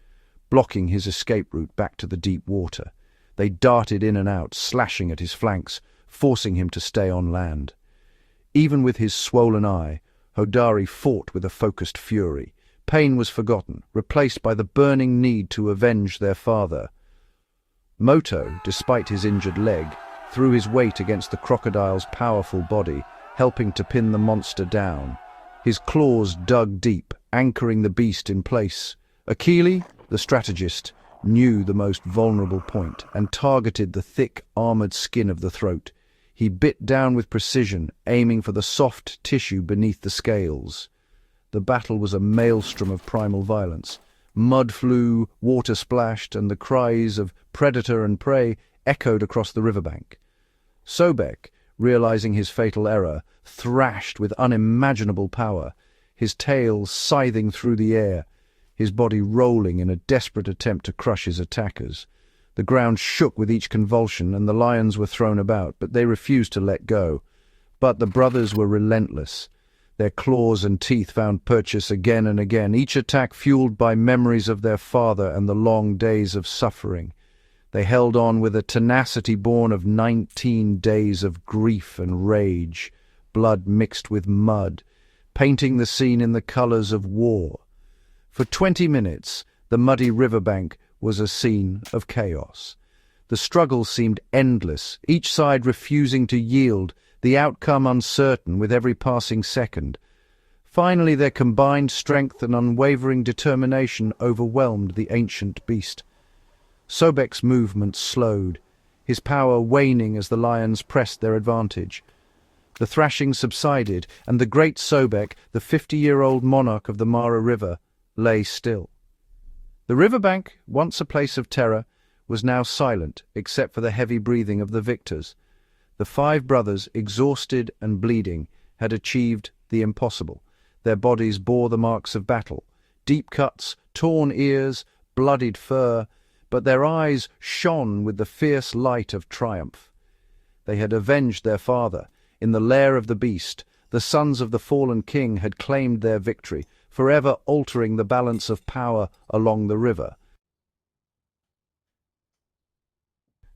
A: blocking his escape route back to the deep water. They darted in and out, slashing at his flanks, forcing him to stay on land. Even with his swollen eye, Hodari fought with a focused fury. Pain was forgotten, replaced by the burning need to avenge their father. Moto, despite his injured leg, threw his weight against the crocodile's powerful body, helping to pin the monster down. His claws dug deep, anchoring the beast in place. Akili, the strategist, knew the most vulnerable point and targeted the thick, armoured skin of the throat. He bit down with precision, aiming for the soft tissue beneath the scales. The battle was a maelstrom of primal violence. Mud flew, water splashed, and the cries of predator and prey echoed across the riverbank. Sobek, realizing his fatal error, thrashed with unimaginable power, his tail scything through the air, his body rolling in a desperate attempt to crush his attackers. The ground shook with each convulsion, and the lions were thrown about, but they refused to let go. But the brothers were relentless. Their claws and teeth found purchase again and again, each attack fueled by memories of their father and the long days of suffering. They held on with a tenacity born of 19 days of grief and rage, blood mixed with mud, painting the scene in the colours of war. For 20 minutes, the muddy riverbank was a scene of chaos. The struggle seemed endless, each side refusing to yield, the outcome uncertain with every passing second. Finally, their combined strength and unwavering determination overwhelmed the ancient beast. Sobek's movements slowed, his power waning as the lions pressed their advantage. The thrashing subsided, and the great Sobek, the 50-year-old monarch of the Mara River, lay still. The riverbank, once a place of terror, was now silent except for the heavy breathing of the victors. The five brothers, exhausted and bleeding, had achieved the impossible. Their bodies bore the marks of battle, deep cuts, torn ears, bloodied fur, but their eyes shone with the fierce light of triumph. They had avenged their father. In the lair of the beast, the sons of the fallen king had claimed their victory, forever altering the balance of power along the river.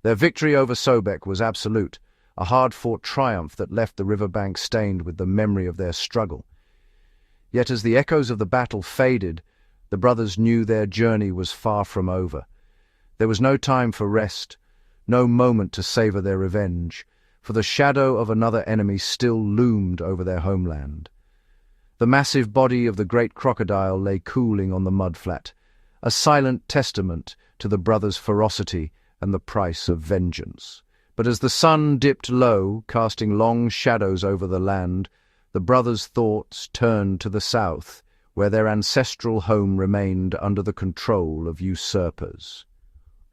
A: Their victory over Sobek was absolute, a hard-fought triumph that left the riverbank stained with the memory of their struggle. Yet as the echoes of the battle faded, the brothers knew their journey was far from over. There was no time for rest, no moment to savor their revenge, for the shadow of another enemy still loomed over their homeland. The massive body of the great crocodile lay cooling on the mudflat, a silent testament to the brothers' ferocity and the price of vengeance. But as the sun dipped low, casting long shadows over the land, the brothers' thoughts turned to the south, where their ancestral home remained under the control of usurpers.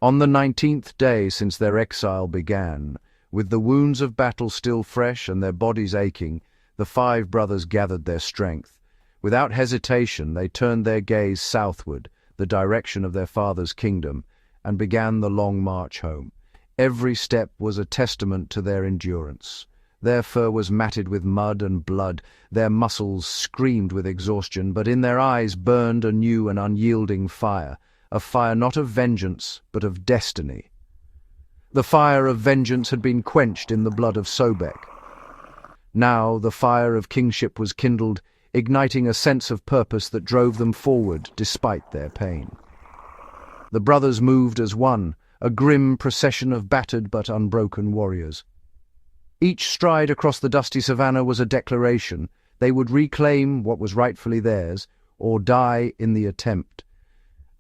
A: On the 19th day since their exile began, with the wounds of battle still fresh and their bodies aching, the five brothers gathered their strength. Without hesitation, they turned their gaze southward, the direction of their father's kingdom, and began the long march home. Every step was a testament to their endurance. Their fur was matted with mud and blood, their muscles screamed with exhaustion, but in their eyes burned a new and unyielding fire, a fire not of vengeance, but of destiny. The fire of vengeance had been quenched in the blood of Sobek. Now the fire of kingship was kindled, igniting a sense of purpose that drove them forward despite their pain. The brothers moved as one, a grim procession of battered but unbroken warriors. Each stride across the dusty savannah was a declaration. They would reclaim what was rightfully theirs, or die in the attempt.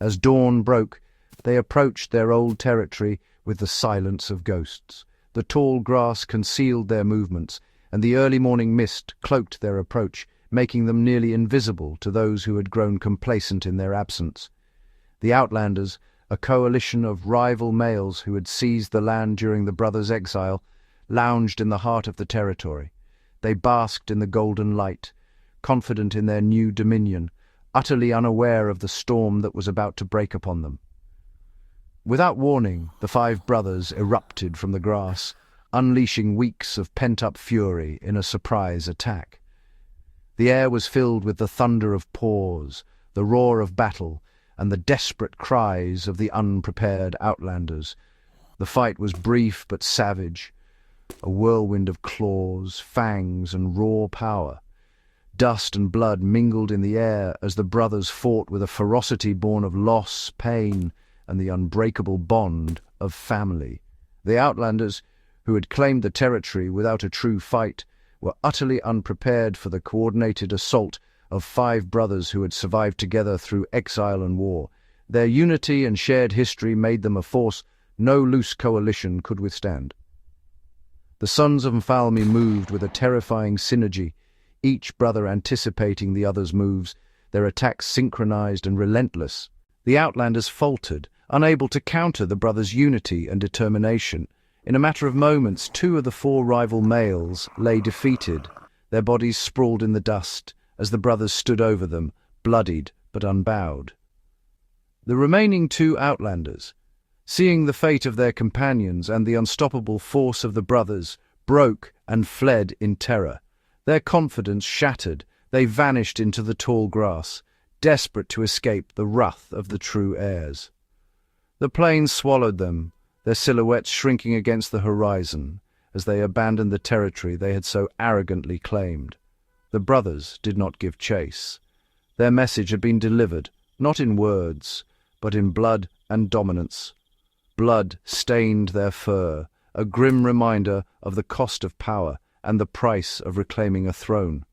A: As dawn broke, they approached their old territory with the silence of ghosts. The tall grass concealed their movements, and the early morning mist cloaked their approach, making them nearly invisible to those who had grown complacent in their absence. The Outlanders, a coalition of rival males who had seized the land during the brothers' exile, lounged in the heart of the territory. They basked in the golden light, confident in their new dominion, utterly unaware of the storm that was about to break upon them. Without warning, the five brothers erupted from the grass, unleashing weeks of pent-up fury in a surprise attack. The air was filled with the thunder of paws, the roar of battle, and the desperate cries of the unprepared Outlanders. The fight was brief but savage, a whirlwind of claws, fangs, and raw power. Dust and blood mingled in the air as the brothers fought with a ferocity born of loss, pain, and the unbreakable bond of family. The Outlanders, who had claimed the territory without a true fight, were utterly unprepared for the coordinated assault of five brothers who had survived together through exile and war. Their unity and shared history made them a force no loose coalition could withstand. The Sons of Mfalme moved with a terrifying synergy, each brother anticipating the other's moves, their attacks synchronized and relentless. The Outlanders faltered, unable to counter the brothers' unity and determination. In a matter of moments, two of the four rival males lay defeated, their bodies sprawled in the dust, as the brothers stood over them, bloodied but unbowed. The remaining two Outlanders, seeing the fate of their companions and the unstoppable force of the brothers, broke and fled in terror. Their confidence shattered, they vanished into the tall grass, desperate to escape the wrath of the true heirs. The plains swallowed them, their silhouettes shrinking against the horizon, as they abandoned the territory they had so arrogantly claimed. The brothers did not give chase. Their message had been delivered, not in words, but in blood and dominance. Blood stained their fur, a grim reminder of the cost of power and the price of reclaiming a throne.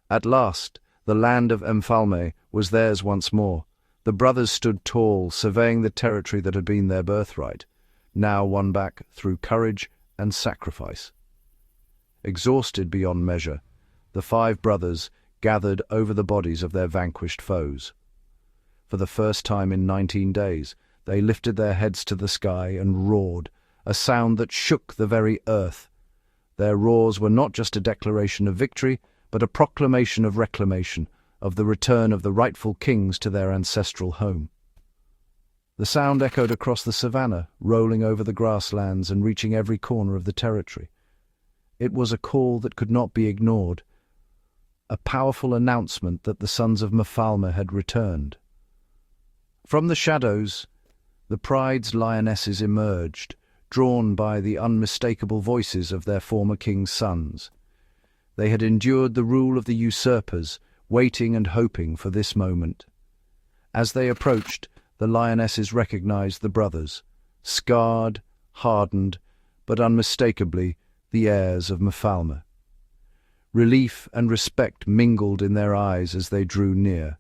A: At last, the land of Mfalme was theirs once more. The brothers stood tall, surveying the territory that had been their birthright, now won back through courage and sacrifice. Exhausted beyond measure, the five brothers gathered over the bodies of their vanquished foes. For the first time in 19 days, they lifted their heads to the sky and roared, a sound that shook the very earth. Their roars were not just a declaration of victory, but a proclamation of reclamation, of the return of the rightful kings to their ancestral home. The sound echoed across the savannah, rolling over the grasslands and reaching every corner of the territory. It was a call that could not be ignored, a powerful announcement that the Sons of Mfalme had returned. From the shadows, the pride's lionesses emerged, drawn by the unmistakable voices of their former king's sons. They had endured the rule of the usurpers, waiting and hoping for this moment. As they approached, the lionesses recognized the brothers, scarred, hardened, but unmistakably the heirs of Mfalme. Relief and respect mingled in their eyes as they drew near.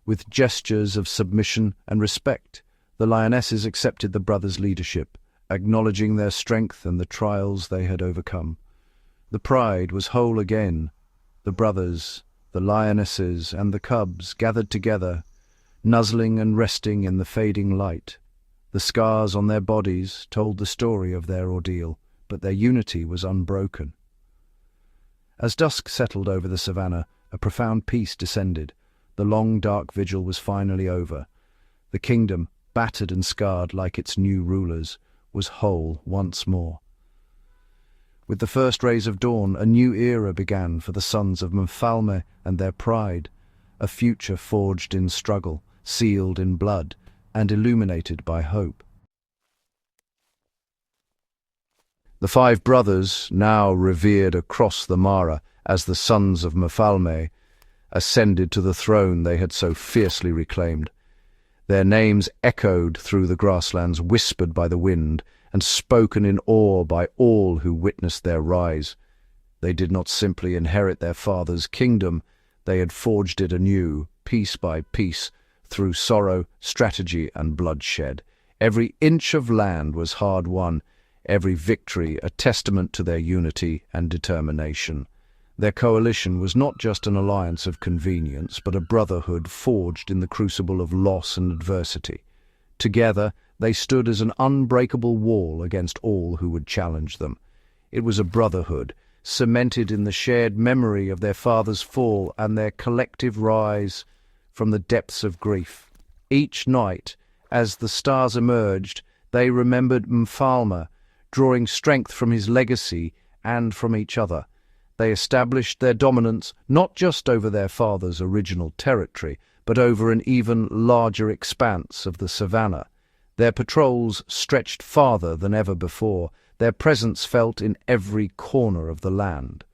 A: With gestures of submission and respect, the lionesses accepted the brothers' leadership, acknowledging their strength and the trials they had overcome. The pride was whole again. The brothers, the lionesses, and the cubs gathered together, nuzzling and resting in the fading light. The scars on their bodies told the story of their ordeal, but their unity was unbroken. As dusk settled over the savannah, a profound peace descended. The long, dark vigil was finally over. The kingdom, battered and scarred like its new rulers, was whole once more. With the first rays of dawn, a new era began for the Sons of Mfalme and their pride, a future forged in struggle, sealed in blood, and illuminated by hope. The five brothers, now revered across the Mara as the Sons of Mfalme, ascended to the throne they had so fiercely reclaimed. Their names echoed through the grasslands, whispered by the wind, and spoken in awe by all who witnessed their rise. They did not simply inherit their father's kingdom, they had forged it anew, piece by piece, through sorrow, strategy, and bloodshed. Every inch of land was hard won, every victory a testament to their unity and determination. Their coalition was not just an alliance of convenience, but a brotherhood forged in the crucible of loss and adversity. Together, they stood as an unbreakable wall against all who would challenge them. It was a brotherhood, cemented in the shared memory of their father's fall and their collective rise from the depths of grief. Each night, as the stars emerged, they remembered Mfalme, drawing strength from his legacy and from each other. They established their dominance not just over their father's original territory, but over an even larger expanse of the savannah. Their patrols stretched farther than ever before, their presence felt in every corner of the land.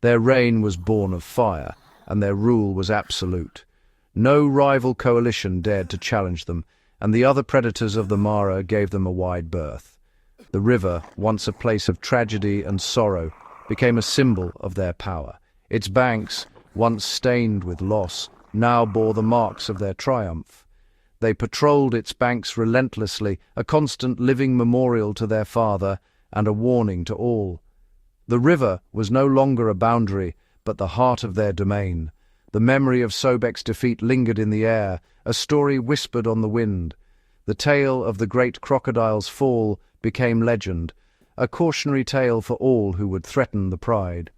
A: Their reign was born of fire, and their rule was absolute. No rival coalition dared to challenge them, and the other predators of the Mara gave them a wide berth. The river, once a place of tragedy and sorrow, became a symbol of their power. Its banks, once stained with loss, now bore the marks of their triumph. They patrolled its banks relentlessly, a constant living memorial to their father and a warning to all. The river was no longer a boundary, but the heart of their domain. The memory of Sobek's defeat lingered in the air, a story whispered on the wind. The tale of the great crocodile's fall became legend, a cautionary tale for all who would threaten the pride.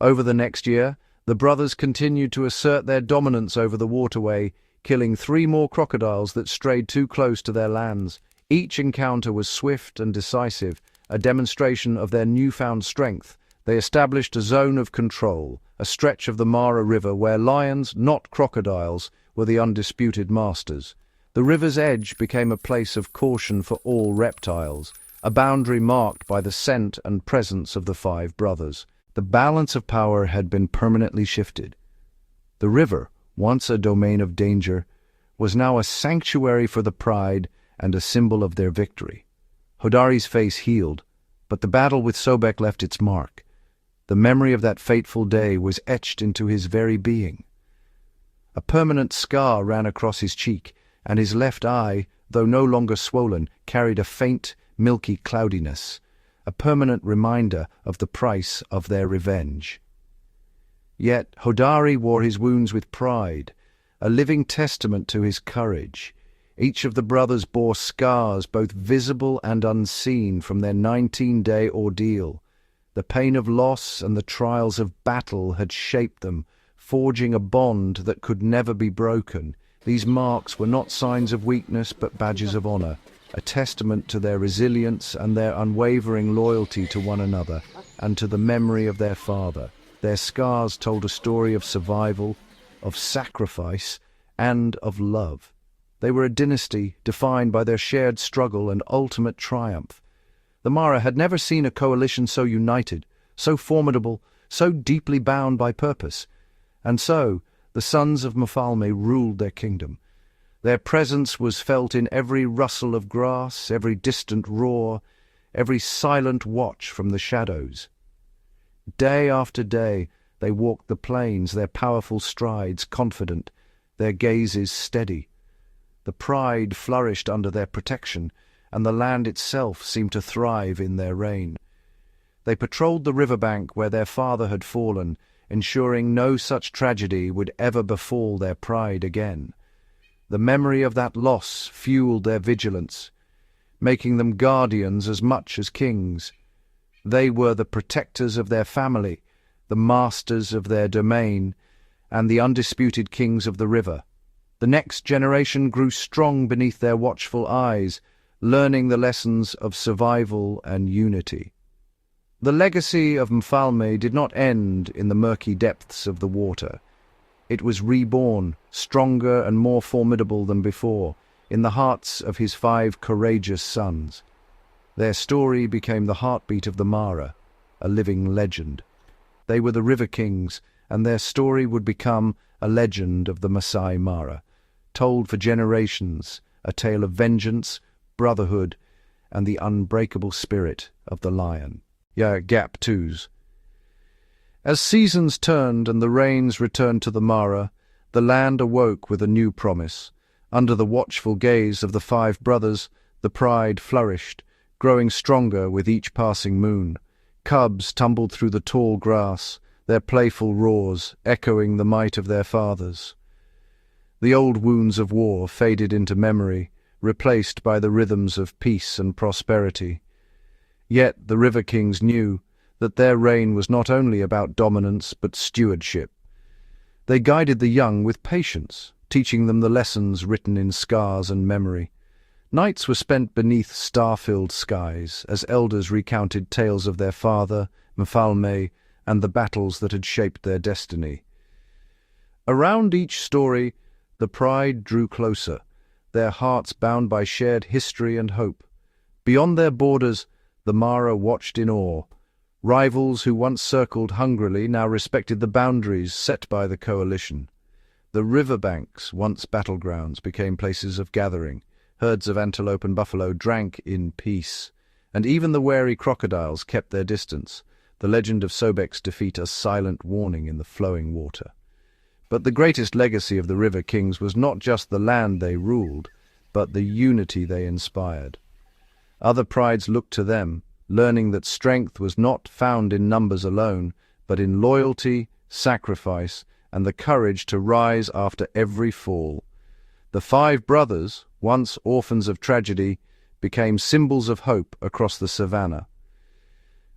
A: Over the next year, the brothers continued to assert their dominance over the waterway, killing 3 more crocodiles that strayed too close to their lands. Each encounter was swift and decisive, a demonstration of their newfound strength. They established a zone of control, a stretch of the Mara River where lions, not crocodiles, were the undisputed masters. The river's edge became a place of caution for all reptiles, a boundary marked by the scent and presence of the 5 brothers. The balance of power had been permanently shifted. The river, once a domain of danger, was now a sanctuary for the pride and a symbol of their victory. Hodari's face healed, but the battle with Sobek left its mark. The memory of that fateful day was etched into his very being. A permanent scar ran across his cheek, and his left eye, though no longer swollen, carried a faint, milky cloudiness, a permanent reminder of the price of their revenge. Yet Hodari wore his wounds with pride, a living testament to his courage. Each of the brothers bore scars, both visible and unseen, from their 19-day ordeal. The pain of loss and the trials of battle had shaped them, forging a bond that could never be broken. These marks were not signs of weakness, but badges of honor, a testament to their resilience and their unwavering loyalty to one another and to the memory of their father. Their scars told a story of survival, of sacrifice, and of love. They were a dynasty defined by their shared struggle and ultimate triumph. The Mara had never seen a coalition so united, so formidable, so deeply bound by purpose. And so, the Sons of Mfalme ruled their kingdom. Their presence was felt in every rustle of grass, every distant roar, every silent watch from the shadows. Day after day, they walked the plains, their powerful strides confident, their gazes steady. The pride flourished under their protection, and the land itself seemed to thrive in their reign. They patrolled the riverbank where their father had fallen, ensuring no such tragedy would ever befall their pride again. The memory of that loss fueled their vigilance, making them guardians as much as kings. They were the protectors of their family, the masters of their domain, and the undisputed kings of the river. The next generation grew strong beneath their watchful eyes, learning the lessons of survival and unity. The legacy of Mfalme did not end in the murky depths of the water. It was reborn, stronger and more formidable than before, in the hearts of his 5 courageous sons. Their story became the heartbeat of the Mara, a living legend. They were the river kings, and their story would become a legend of the Masai Mara, told for generations, a tale of vengeance, brotherhood, and the unbreakable spirit of the lion. Gap 2s. As seasons turned and the rains returned to the Mara, the land awoke with a new promise. Under the watchful gaze of the 5 brothers, the pride flourished, growing stronger with each passing moon. Cubs tumbled through the tall grass, their playful roars echoing the might of their fathers. The old wounds of war faded into memory, replaced by the rhythms of peace and prosperity. Yet the River Kings knew that their reign was not only about dominance but stewardship. They guided the young with patience, teaching them the lessons written in scars and memory. Nights were spent beneath star-filled skies as elders recounted tales of their father, Mfalme, and the battles that had shaped their destiny. Around each story, the pride drew closer, their hearts bound by shared history and hope. Beyond their borders, the Mara watched in awe. Rivals who once circled hungrily now respected the boundaries set by the coalition. The riverbanks, once battlegrounds, became places of gathering. Herds of antelope and buffalo drank in peace, and even the wary crocodiles kept their distance, the legend of Sobek's defeat a silent warning in the flowing water. But the greatest legacy of the River Kings was not just the land they ruled, but the unity they inspired. Other prides looked to them, learning that strength was not found in numbers alone, but in loyalty, sacrifice, and the courage to rise after every fall. The 5 brothers, once orphans of tragedy, became symbols of hope across the savannah.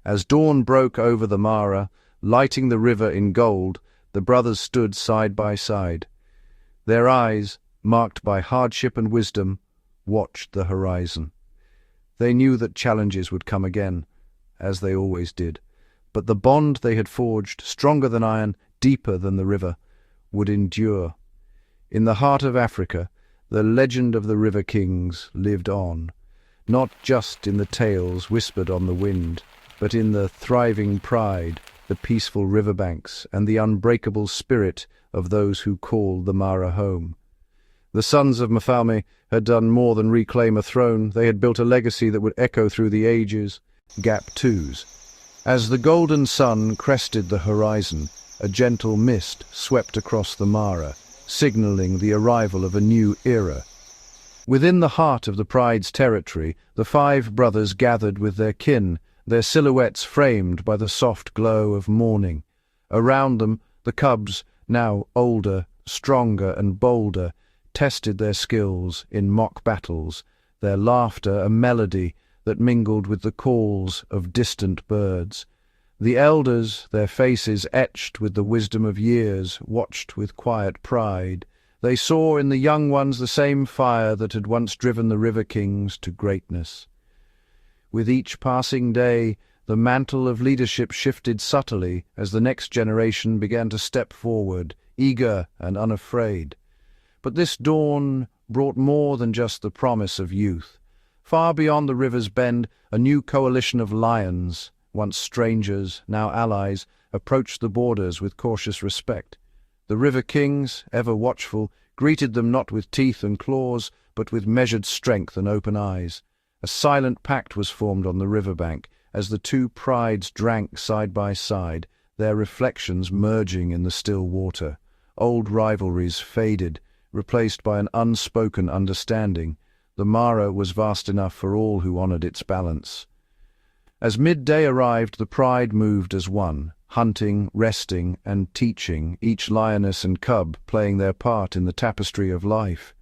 A: As dawn broke over the Mara, lighting the river in gold, the brothers stood side by side. Their eyes, marked by hardship and wisdom, watched the horizon. They knew that challenges would come again, as they always did, but the bond they had forged, stronger than iron, deeper than the river, would endure. In the heart of Africa, the legend of the River Kings lived on, not just in the tales whispered on the wind, but in the thriving pride, the peaceful riverbanks, and the unbreakable spirit of those who call the Mara home. The Sons of Mfalme had done more than reclaim a throne. They had built a legacy that would echo through the ages. Gap 2s. As the golden sun crested the horizon, a gentle mist swept across the Mara, signaling the arrival of a new era. Within the heart of the pride's territory, the 5 brothers gathered with their kin, their silhouettes framed by the soft glow of morning. Around them, the cubs, now older, stronger and bolder, tested their skills in mock battles, their laughter a melody that mingled with the calls of distant birds. The elders, their faces etched with the wisdom of years, watched with quiet pride. They saw in the young ones the same fire that had once driven the River Kings to greatness. With each passing day, the mantle of leadership shifted subtly as the next generation began to step forward, eager and unafraid. But this dawn brought more than just the promise of youth. Far beyond the river's bend, a new coalition of lions, once strangers, now allies, approached the borders with cautious respect. The river kings, ever watchful, greeted them not with teeth and claws, but with measured strength and open eyes. A silent pact was formed on the riverbank, as the two prides drank side by side, their reflections merging in the still water. Old rivalries faded, replaced by an unspoken understanding. The Mara was vast enough for all who honored its balance. As midday arrived, the pride moved as one, hunting, resting, and teaching, each lioness and cub playing their part in the tapestry of life.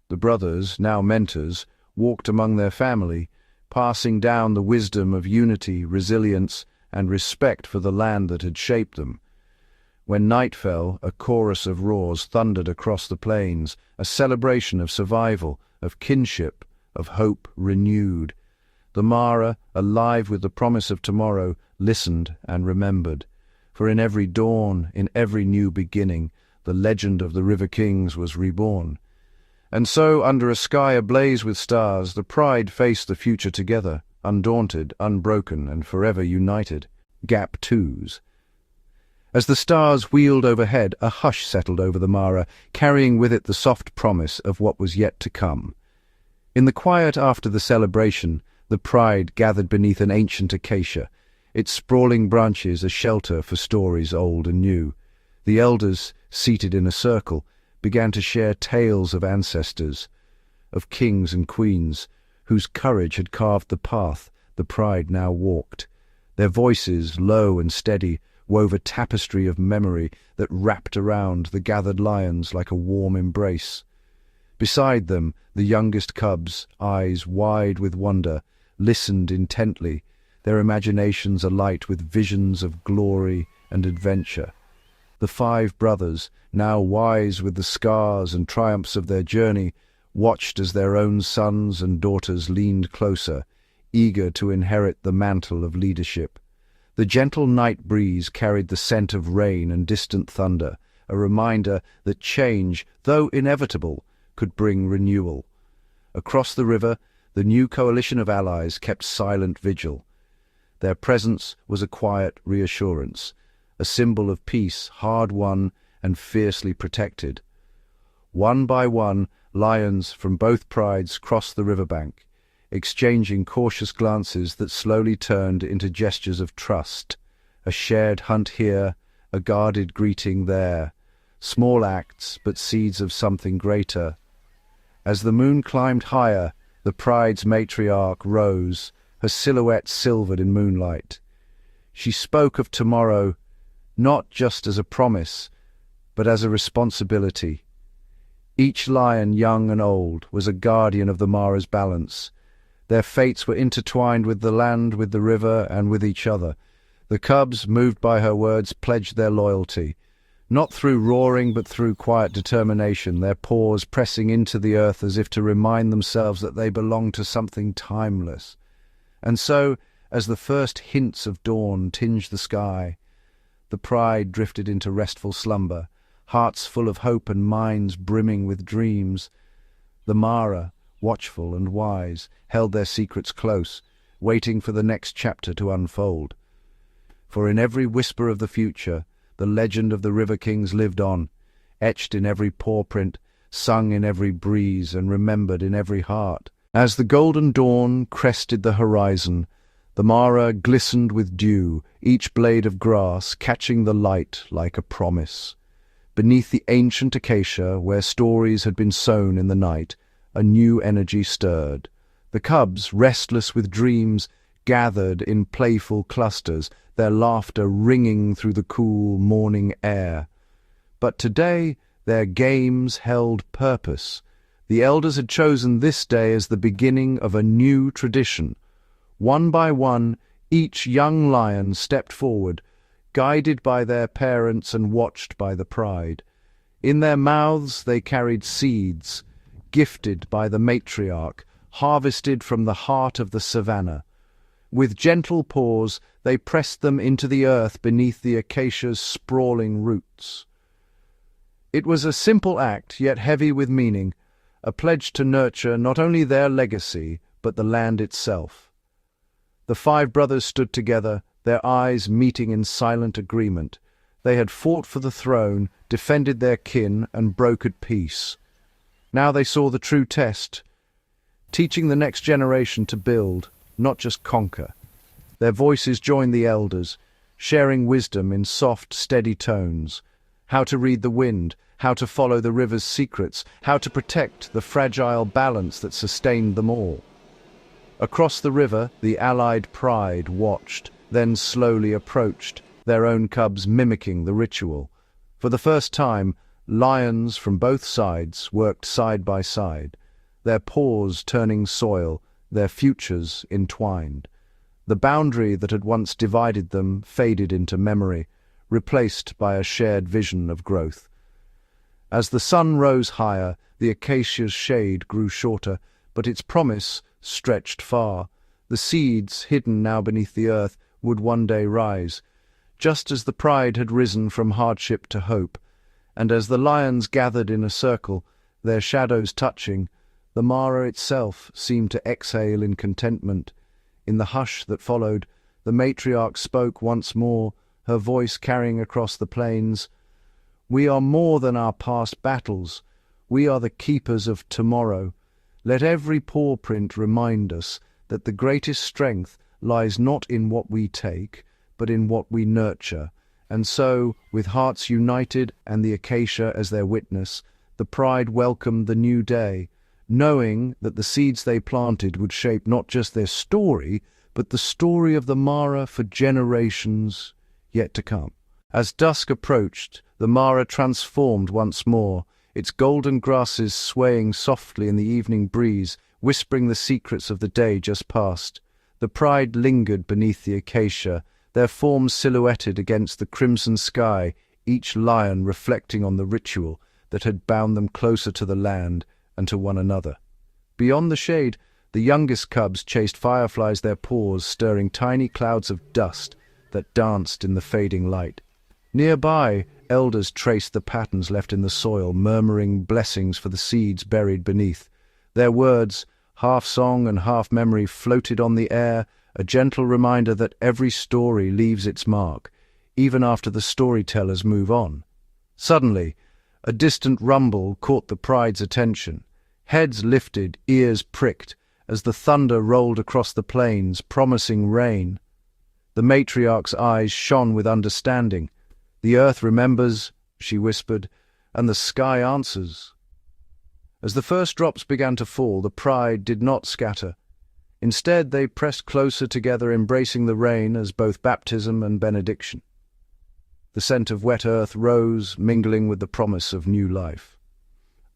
A: The brothers, now mentors, walked among their family, passing down the wisdom of unity, resilience, and respect for the land that had shaped them. When night fell, a chorus of roars thundered across the plains, a celebration of survival, of kinship, of hope renewed. The Mara, alive with the promise of tomorrow, listened and remembered. For in every dawn, in every new beginning, the legend of the River Kings was reborn. And so, under a sky ablaze with stars, the pride faced the future together, undaunted, unbroken, and forever united. Gap twos. As the stars wheeled overhead, a hush settled over the Mara, carrying with it the soft promise of what was yet to come. In the quiet after the celebration, the pride gathered beneath an ancient acacia, its sprawling branches a shelter for stories old and new. The elders, seated in a circle, began to share tales of ancestors, of kings and queens, whose courage had carved the path the pride now walked. Their voices, low and steady, wove a tapestry of memory that wrapped around the gathered lions like a warm embrace. Beside them, the youngest cubs, eyes wide with wonder, listened intently, their imaginations alight with visions of glory and adventure. The five brothers, now wise with the scars and triumphs of their journey, watched as their own sons and daughters leaned closer, eager to inherit the mantle of leadership. The gentle night breeze carried the scent of rain and distant thunder, a reminder that change, though inevitable, could bring renewal. Across the river, the new coalition of allies kept silent vigil. Their presence was a quiet reassurance, a symbol of peace hard-won and fiercely protected. One by one, lions from both prides crossed the riverbank, exchanging cautious glances that slowly turned into gestures of trust, a shared hunt here, a guarded greeting there, small acts but seeds of something greater. As the moon climbed higher, the pride's matriarch rose, her silhouette silvered in moonlight. She spoke of tomorrow, not just as a promise, but as a responsibility. Each lion, young and old, was a guardian of the Mara's balance. Their fates were intertwined with the land, with the river, and with each other. The cubs, moved by her words, pledged their loyalty, not through roaring but through quiet determination, their paws pressing into the earth as if to remind themselves that they belonged to something timeless. And so, as the first hints of dawn tinged the sky, the pride drifted into restful slumber, hearts full of hope and minds brimming with dreams. The Mara, watchful and wise, held their secrets close, waiting for the next chapter to unfold. For in every whisper of the future, the legend of the River Kings lived on, etched in every paw print, sung in every breeze, and remembered in every heart. As the golden dawn crested the horizon, the Mara glistened with dew, each blade of grass catching the light like a promise. Beneath the ancient acacia, where stories had been sown in the night, a new energy stirred. The cubs, restless with dreams, gathered in playful clusters, their laughter ringing through the cool morning air. But today their games held purpose. The elders had chosen this day as the beginning of a new tradition. One by one, each young lion stepped forward, guided by their parents and watched by the pride. In their mouths they carried seeds, gifted by the matriarch, harvested from the heart of the savannah. With gentle paws, they pressed them into the earth beneath the acacia's sprawling roots. It was a simple act, yet heavy with meaning, a pledge to nurture not only their legacy, but the land itself. The five brothers stood together, their eyes meeting in silent agreement. They had fought for the throne, defended their kin, and brokered peace. Now they saw the true test, teaching the next generation to build, not just conquer. Their voices joined the elders, sharing wisdom in soft, steady tones. How to read the wind, how to follow the river's secrets, how to protect the fragile balance that sustained them all. Across the river, the allied pride watched, then slowly approached, their own cubs mimicking the ritual. For the first time, lions from both sides worked side by side, their paws turning soil, their futures entwined. The boundary that had once divided them faded into memory, replaced by a shared vision of growth. As the sun rose higher, the acacia's shade grew shorter, but its promise stretched far. The seeds, hidden now beneath the earth, would one day rise, just as the pride had risen from hardship to hope. And as the lions gathered in a circle, their shadows touching, the Mara itself seemed to exhale in contentment. In the hush that followed, the matriarch spoke once more, her voice carrying across the plains. "We are more than our past battles. We are the keepers of tomorrow. Let every paw print remind us that the greatest strength lies not in what we take, but in what we nurture." And so, with hearts united and the acacia as their witness, the pride welcomed the new day, knowing that the seeds they planted would shape not just their story, but the story of the Mara for generations yet to come. As dusk approached, the Mara transformed once more, its golden grasses swaying softly in the evening breeze, whispering the secrets of the day just past. The pride lingered beneath the acacia, their forms silhouetted against the crimson sky, each lion reflecting on the ritual that had bound them closer to the land and to one another. Beyond the shade, the youngest cubs chased fireflies, their paws stirring tiny clouds of dust that danced in the fading light. Nearby, elders traced the patterns left in the soil, murmuring blessings for the seeds buried beneath. Their words, half song and half memory, floated on the air, a gentle reminder that every story leaves its mark, even after the storytellers move on. Suddenly, a distant rumble caught the pride's attention. Heads lifted, ears pricked, as the thunder rolled across the plains, promising rain. The matriarch's eyes shone with understanding. "The earth remembers," she whispered, "and the sky answers." As the first drops began to fall, the pride did not scatter. Instead, they pressed closer together, embracing the rain as both baptism and benediction. The scent of wet earth rose, mingling with the promise of new life.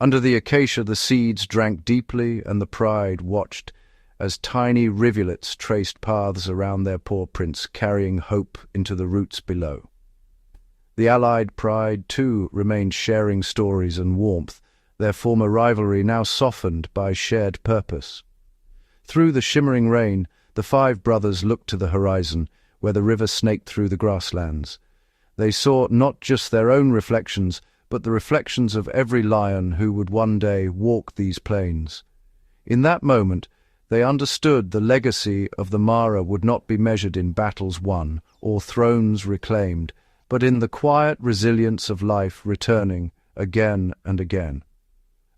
A: Under the acacia, the seeds drank deeply, and the pride watched as tiny rivulets traced paths around their paw prints, carrying hope into the roots below. The allied pride, too, remained sharing stories and warmth, their former rivalry now softened by shared purpose. Through the shimmering rain, the five brothers looked to the horizon, where the river snaked through the grasslands. They saw not just their own reflections, but the reflections of every lion who would one day walk these plains. In that moment, they understood the legacy of the Mara would not be measured in battles won or thrones reclaimed, but in the quiet resilience of life returning again and again.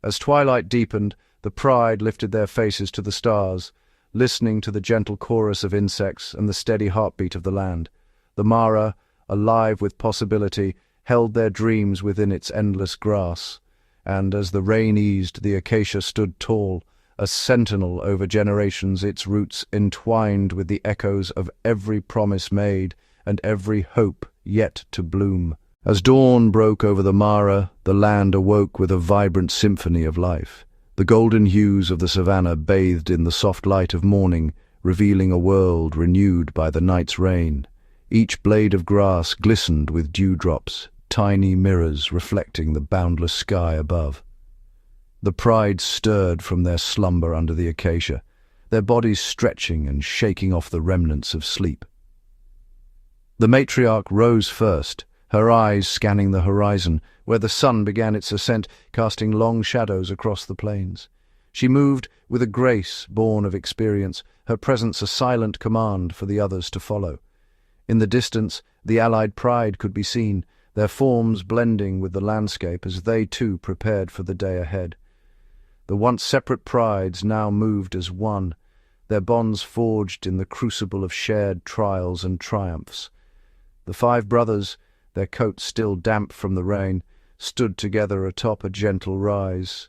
A: As twilight deepened, the pride lifted their faces to the stars, listening to the gentle chorus of insects and the steady heartbeat of the land. The Mara, alive with possibility, held their dreams within its endless grass, and as the rain eased, the acacia stood tall, a sentinel over generations, its roots entwined with the echoes of every promise made and every hope yet to bloom. As dawn broke over the Mara, the land awoke with a vibrant symphony of life. The golden hues of the savannah bathed in the soft light of morning, revealing a world renewed by the night's rain. Each blade of grass glistened with dewdrops, tiny mirrors reflecting the boundless sky above. The pride stirred from their slumber under the acacia, their bodies stretching and shaking off the remnants of sleep. The matriarch rose first, her eyes scanning the horizon, where the sun began its ascent, casting long shadows across the plains. She moved with a grace born of experience, her presence a silent command for the others to follow. In the distance, the allied pride could be seen, their forms blending with the landscape as they too prepared for the day ahead. The once separate prides now moved as one, their bonds forged in the crucible of shared trials and triumphs. The five brothers, their coats still damp from the rain, stood together atop a gentle rise.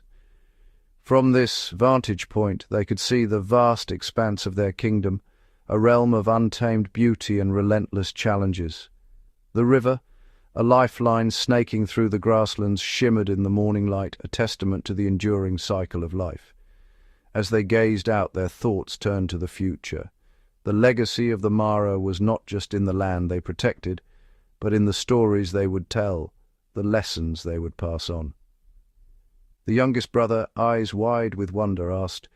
A: From this vantage point they could see the vast expanse of their kingdom, a realm of untamed beauty and relentless challenges. The river, a lifeline snaking through the grasslands, shimmered in the morning light, a testament to the enduring cycle of life. As they gazed out, their thoughts turned to the future. The legacy of the Mara was not just in the land they protected, but in the stories they would tell, the lessons they would pass on. The youngest brother, eyes wide with wonder, asked,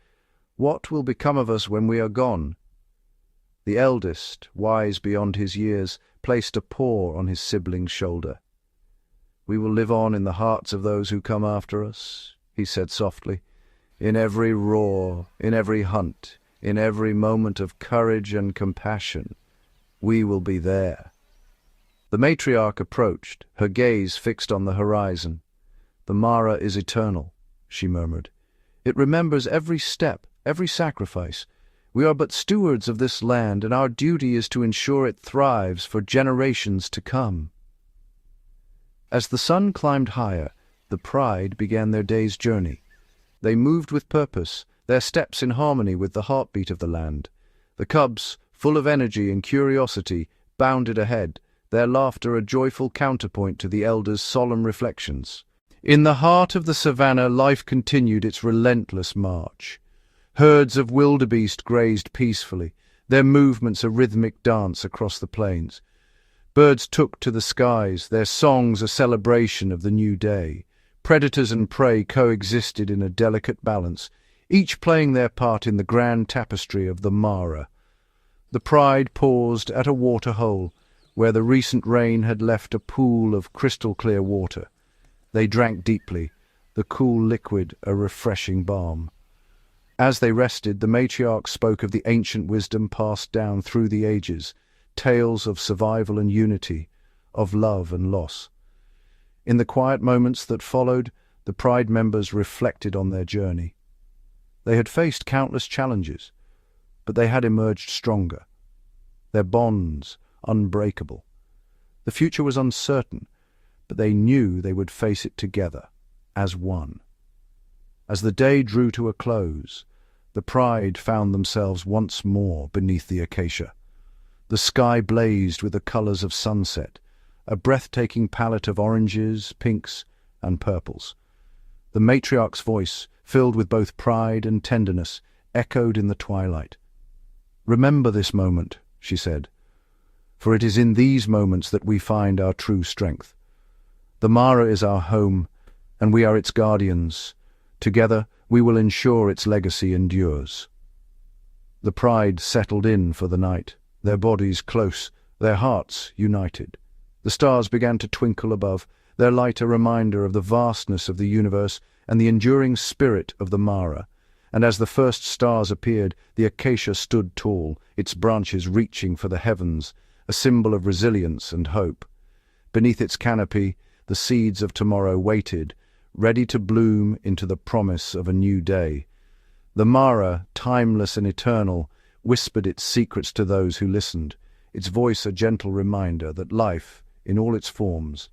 A: "What will become of us when we are gone?" The eldest, wise beyond his years, placed a paw on his sibling's shoulder. "We will live on in the hearts of those who come after us," he said softly. "In every roar, in every hunt, in every moment of courage and compassion, we will be there." The matriarch approached, her gaze fixed on the horizon. "The Mara is eternal," she murmured. "It remembers every step, every sacrifice. We are but stewards of this land, and our duty is to ensure it thrives for generations to come." As the sun climbed higher, the pride began their day's journey. They moved with purpose, their steps in harmony with the heartbeat of the land. The cubs, full of energy and curiosity, bounded ahead, their laughter a joyful counterpoint to the elders' solemn reflections. In the heart of the savannah, life continued its relentless march. Herds of wildebeest grazed peacefully, their movements a rhythmic dance across the plains. Birds took to the skies, their songs a celebration of the new day. Predators and prey coexisted in a delicate balance, each playing their part in the grand tapestry of the Mara. The pride paused at a water-hole, where the recent rain had left a pool of crystal-clear water. They drank deeply, the cool liquid a refreshing balm. As they rested, the matriarch spoke of the ancient wisdom passed down through the ages, tales of survival and unity, of love and loss. In the quiet moments that followed, the Pride members reflected on their journey. They had faced countless challenges, but they had emerged stronger, their bonds unbreakable. The future was uncertain, but they knew they would face it together, as one. As the day drew to a close, the Pride found themselves once more beneath the acacia. The sky blazed with the colors of sunset, a breathtaking palette of oranges, pinks, and purples. The matriarch's voice, filled with both pride and tenderness, echoed in the twilight. "Remember this moment," she said, "for it is in these moments that we find our true strength. The Mara is our home, and we are its guardians. Together, we will ensure its legacy endures." The Pride settled in for the night, their bodies close, their hearts united. The stars began to twinkle above, their light a reminder of the vastness of the universe and the enduring spirit of the Mara. And as the first stars appeared, the acacia stood tall, its branches reaching for the heavens, a symbol of resilience and hope. Beneath its canopy, the seeds of tomorrow waited, ready to bloom into the promise of a new day. The Mara, timeless and eternal, whispered its secrets to those who listened, its voice a gentle reminder that life, in all its forms,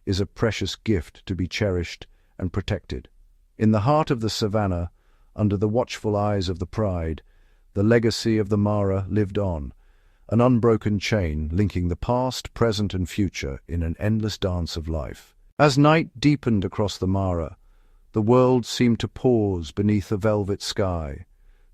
A: is a precious gift to be cherished and protected. In the heart of the savannah, under the watchful eyes of the Pride, the legacy of the Mara lived on, an unbroken chain linking the past, present, and future in an endless dance of life. As night deepened across the Mara, the world seemed to pause beneath a velvet sky.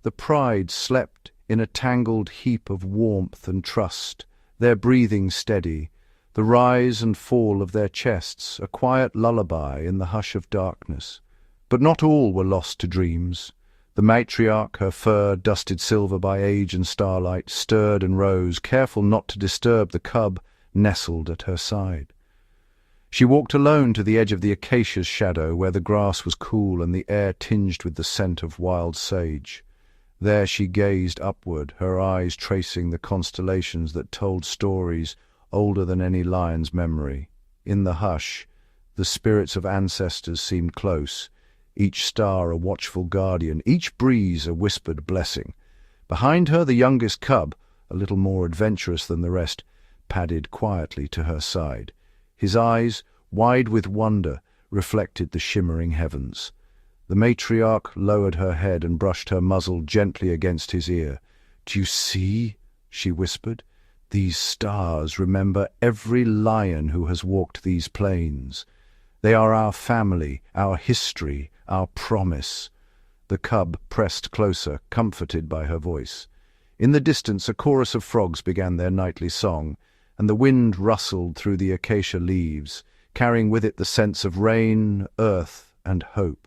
A: The Pride slept in a tangled heap of warmth and trust, their breathing steady, the rise and fall of their chests a quiet lullaby in the hush of darkness. But not all were lost to dreams. The matriarch, her fur dusted silver by age and starlight, stirred and rose, careful not to disturb the cub nestled at her side. She walked alone to the edge of the acacia's shadow, where the grass was cool and the air tinged with the scent of wild sage. There she gazed upward, her eyes tracing the constellations that told stories older than any lion's memory. In the hush, the spirits of ancestors seemed close, each star a watchful guardian, each breeze a whispered blessing. Behind her, the youngest cub, a little more adventurous than the rest, padded quietly to her side. His eyes, wide with wonder, reflected the shimmering heavens. The matriarch lowered her head and brushed her muzzle gently against his ear. "Do you see?" she whispered. "These stars remember every lion who has walked these plains. They are our family, our history, our promise." The cub pressed closer, comforted by her voice. In the distance, a chorus of frogs began their nightly song, and the wind rustled through the acacia leaves, carrying with it the sense of rain, earth, and hope.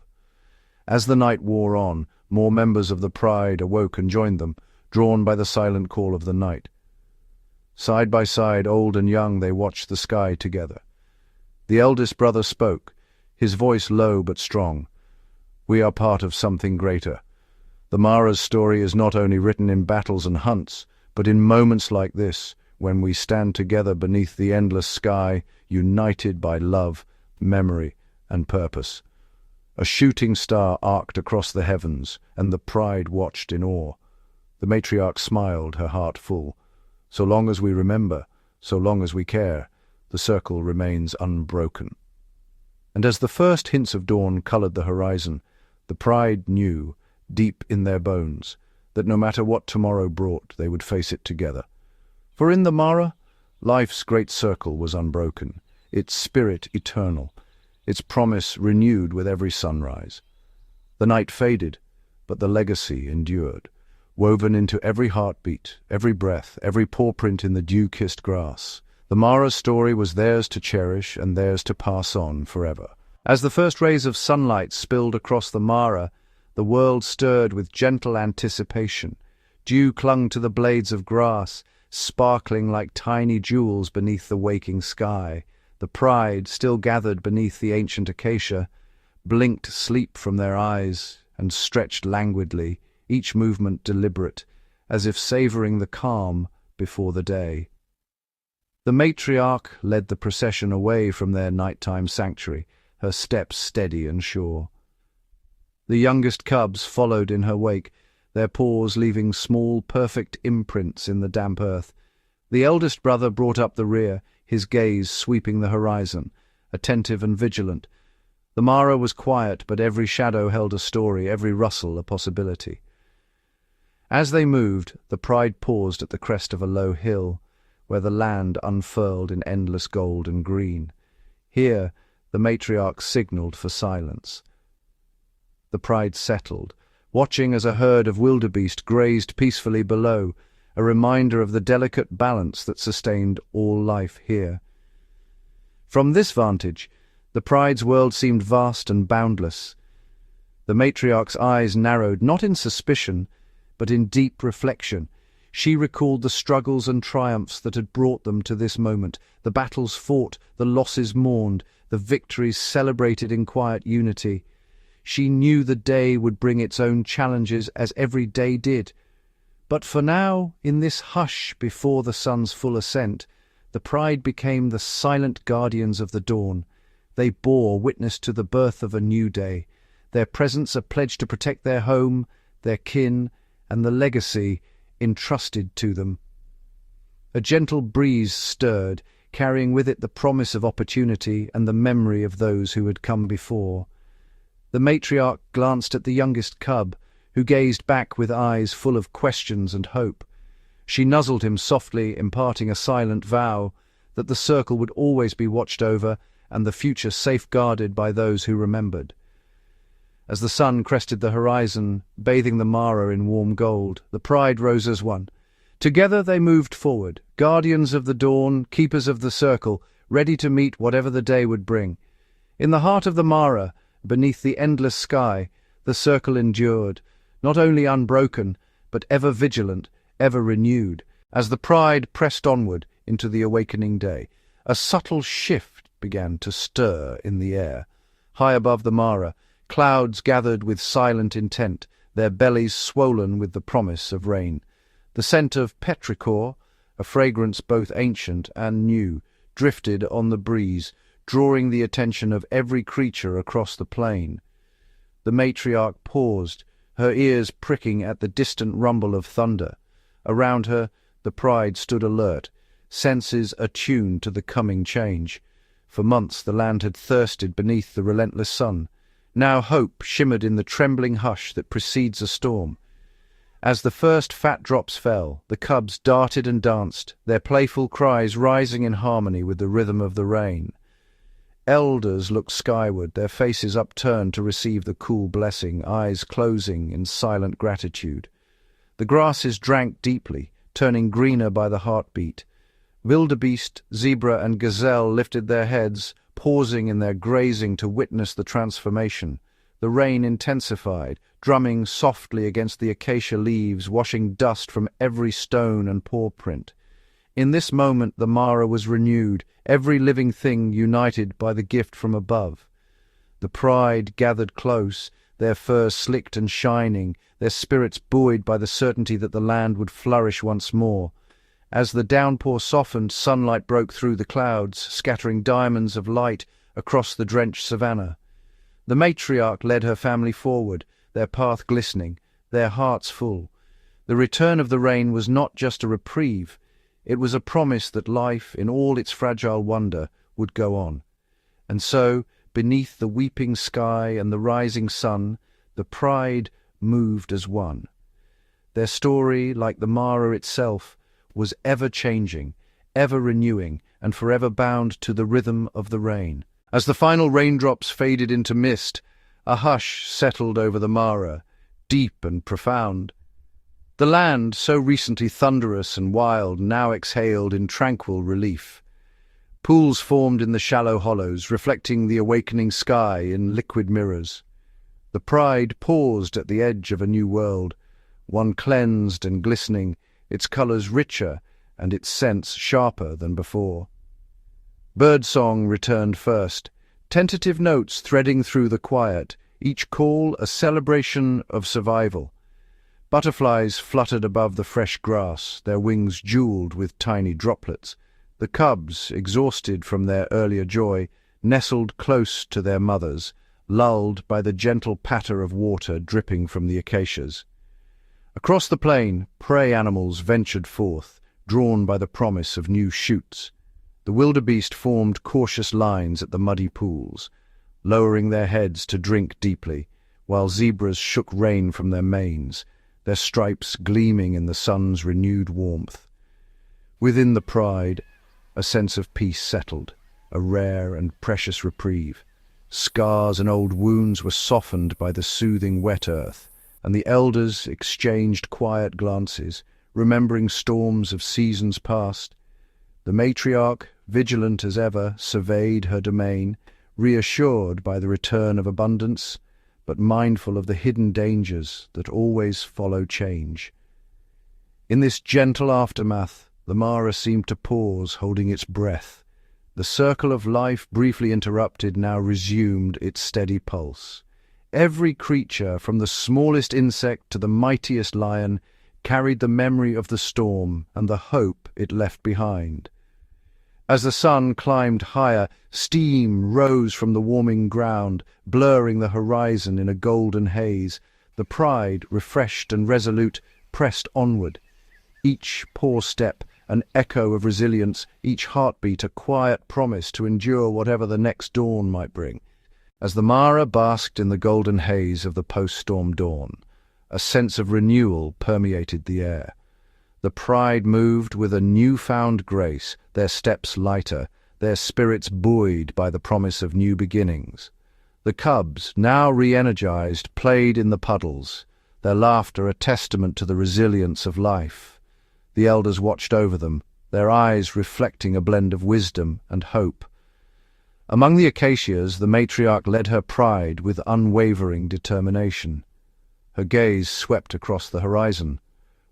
A: As the night wore on, more members of the pride awoke and joined them, drawn by the silent call of the night. Side by side, old and young, they watched the sky together. The eldest brother spoke, his voice low but strong. "We are part of something greater. The Mara's story is not only written in battles and hunts, but in moments like this, when we stand together beneath the endless sky, united by love, memory, and purpose." A shooting star arced across the heavens, and the pride watched in awe. The matriarch smiled, her heart full. So long as we remember, so long as we care, the circle remains unbroken. And as the first hints of dawn colored the horizon, the pride knew, deep in their bones, that no matter what tomorrow brought, they would face it together. For in the Mara, life's great circle was unbroken, its spirit eternal, its promise renewed with every sunrise. The night faded, but the legacy endured, woven into every heartbeat, every breath, every paw-print in the dew-kissed grass. The Mara's story was theirs to cherish and theirs to pass on forever. As the first rays of sunlight spilled across the Mara, the world stirred with gentle anticipation. Dew clung to the blades of grass, sparkling like tiny jewels beneath the waking sky. The pride, still gathered beneath the ancient acacia, blinked sleep from their eyes and stretched languidly, each movement deliberate, as if savouring the calm before the day. The matriarch led the procession away from their nighttime sanctuary, her steps steady and sure. The youngest cubs followed in her wake, their paws leaving small, perfect imprints in the damp earth. The eldest brother brought up the rear, his gaze sweeping the horizon, attentive and vigilant. The Mara was quiet, but every shadow held a story, every rustle a possibility. As they moved, the pride paused at the crest of a low hill, where the land unfurled in endless gold and green. Here, the matriarch signalled for silence. The pride settled, watching as a herd of wildebeest grazed peacefully below, a reminder of the delicate balance that sustained all life here. From this vantage, the pride's world seemed vast and boundless. The matriarch's eyes narrowed, not in suspicion, but in deep reflection. She recalled the struggles and triumphs that had brought them to this moment, the battles fought, the losses mourned, the victories celebrated in quiet unity. She knew the day would bring its own challenges, as every day did. But for now, in this hush before the sun's full ascent, the pride became the silent guardians of the dawn. They bore witness to the birth of a new day, their presence a pledge to protect their home, their kin, and the legacy entrusted to them. A gentle breeze stirred, carrying with it the promise of opportunity and the memory of those who had come before. The matriarch glanced at the youngest cub, who gazed back with eyes full of questions and hope. She nuzzled him softly, imparting a silent vow that the circle would always be watched over and the future safeguarded by those who remembered. As the sun crested the horizon, bathing the Mara in warm gold, the pride rose as one. Together they moved forward, guardians of the dawn, keepers of the circle, ready to meet whatever the day would bring. In the heart of the Mara, beneath the endless sky, the circle endured, not only unbroken, but ever vigilant, ever renewed. As the pride pressed onward into the awakening day, a subtle shift began to stir in the air. High above the Mara, clouds gathered with silent intent, their bellies swollen with the promise of rain. The scent of petrichor, a fragrance both ancient and new, drifted on the breeze, drawing the attention of every creature across the plain. The matriarch paused, her ears pricking at the distant rumble of thunder. Around her, the pride stood alert, senses attuned to the coming change. For months the land had thirsted beneath the relentless sun. Now hope shimmered in the trembling hush that precedes a storm. As the first fat drops fell, the cubs darted and danced, their playful cries rising in harmony with the rhythm of the rain. Elders looked skyward, their faces upturned to receive the cool blessing, eyes closing in silent gratitude. The grasses drank deeply, turning greener by the heartbeat. Wildebeest, zebra, and gazelle lifted their heads, pausing in their grazing to witness the transformation. The rain intensified, drumming softly against the acacia leaves, washing dust from every stone and paw print. In this moment the Mara was renewed, every living thing united by the gift from above. The pride gathered close, their furs slicked and shining, their spirits buoyed by the certainty that the land would flourish once more. As the downpour softened, sunlight broke through the clouds, scattering diamonds of light across the drenched savannah. The matriarch led her family forward, their path glistening, their hearts full. The return of the rain was not just a reprieve, it was a promise that life, in all its fragile wonder, would go on. And so, beneath the weeping sky and the rising sun, the pride moved as one. Their story, like the Mara itself, was ever-changing, ever-renewing, and forever bound to the rhythm of the rain. As the final raindrops faded into mist, a hush settled over the Mara, deep and profound. The land, so recently thunderous and wild, now exhaled in tranquil relief. Pools formed in the shallow hollows, reflecting the awakening sky in liquid mirrors. The pride paused at the edge of a new world, one cleansed and glistening, its colours richer and its scents sharper than before. Birdsong returned first, tentative notes threading through the quiet, each call a celebration of survival. Butterflies fluttered above the fresh grass, their wings jewelled with tiny droplets. The cubs, exhausted from their earlier joy, nestled close to their mothers, lulled by the gentle patter of water dripping from the acacias. Across the plain, prey animals ventured forth, drawn by the promise of new shoots. The wildebeest formed cautious lines at the muddy pools, lowering their heads to drink deeply, while zebras shook rain from their manes, their stripes gleaming in the sun's renewed warmth. Within the pride, a sense of peace settled, a rare and precious reprieve. Scars and old wounds were softened by the soothing wet earth, and the elders exchanged quiet glances, remembering storms of seasons past. The matriarch, vigilant as ever, surveyed her domain, reassured by the return of abundance, but mindful of the hidden dangers that always follow change. In this gentle aftermath, the Mara seemed to pause, holding its breath. The circle of life, briefly interrupted, now resumed its steady pulse. Every creature, from the smallest insect to the mightiest lion, carried the memory of the storm and the hope it left behind. As the sun climbed higher, steam rose from the warming ground, blurring the horizon in a golden haze. The pride, refreshed and resolute, pressed onward. Each paw step an echo of resilience, each heartbeat a quiet promise to endure whatever the next dawn might bring. As the Mara basked in the golden haze of the post-storm dawn, a sense of renewal permeated the air. The pride moved with a newfound grace, their steps lighter, their spirits buoyed by the promise of new beginnings. The cubs, now re-energized, played in the puddles, their laughter a testament to the resilience of life. The elders watched over them, their eyes reflecting a blend of wisdom and hope. Among the acacias, the matriarch led her pride with unwavering determination. Her gaze swept across the horizon,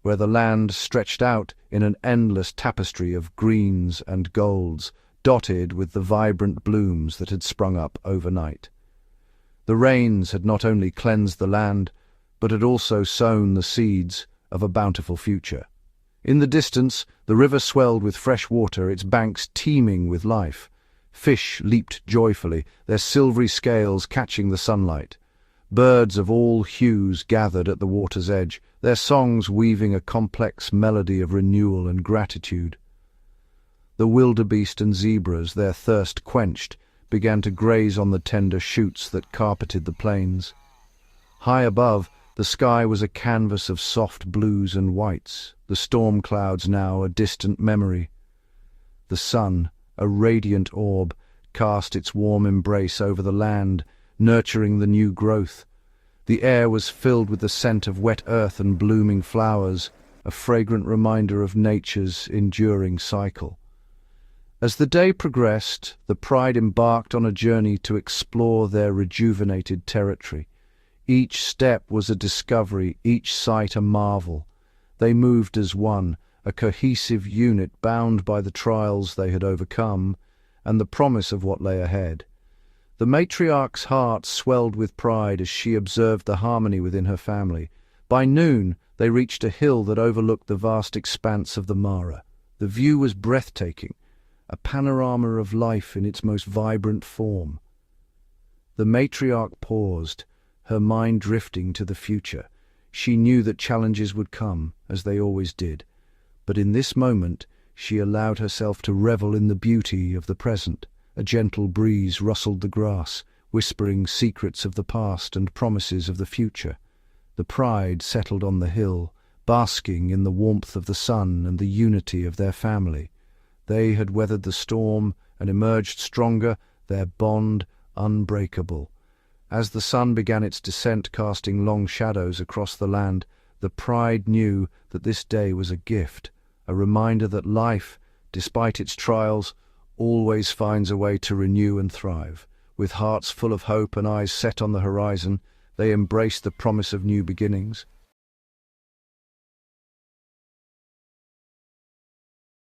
A: where the land stretched out in an endless tapestry of greens and golds, dotted with the vibrant blooms that had sprung up overnight. The rains had not only cleansed the land, but had also sown the seeds of a bountiful future. In the distance, the river swelled with fresh water, its banks teeming with life. Fish leaped joyfully, their silvery scales catching the sunlight. Birds of all hues gathered at the water's edge, their songs weaving a complex melody of renewal and gratitude. The wildebeest and zebras, their thirst quenched, began to graze on the tender shoots that carpeted the plains. High above, the sky was a canvas of soft blues and whites, the storm clouds now a distant memory. The sun, a radiant orb, cast its warm embrace over the land, nurturing the new growth. The air was filled with the scent of wet earth and blooming flowers, a fragrant reminder of nature's enduring cycle. As the day progressed, the Pride embarked on a journey to explore their rejuvenated territory. Each step was a discovery, each sight a marvel. They moved as one, a cohesive unit bound by the trials they had overcome and the promise of what lay ahead. The matriarch's heart swelled with pride as she observed the harmony within her family. By noon, they reached a hill that overlooked the vast expanse of the Mara. The view was breathtaking, a panorama of life in its most vibrant form. The matriarch paused, her mind drifting to the future. She knew that challenges would come, as they always did, but in this moment she allowed herself to revel in the beauty of the present. A gentle breeze rustled the grass, whispering secrets of the past and promises of the future. The Pride settled on the hill, basking in the warmth of the sun and the unity of their family. They had weathered the storm and emerged stronger, their bond unbreakable. As the sun began its descent, casting long shadows across the land, the Pride knew that this day was a gift, a reminder that life, despite its trials, always finds a way to renew and thrive. With hearts full of hope and eyes set on the horizon, they embraced the promise of new beginnings.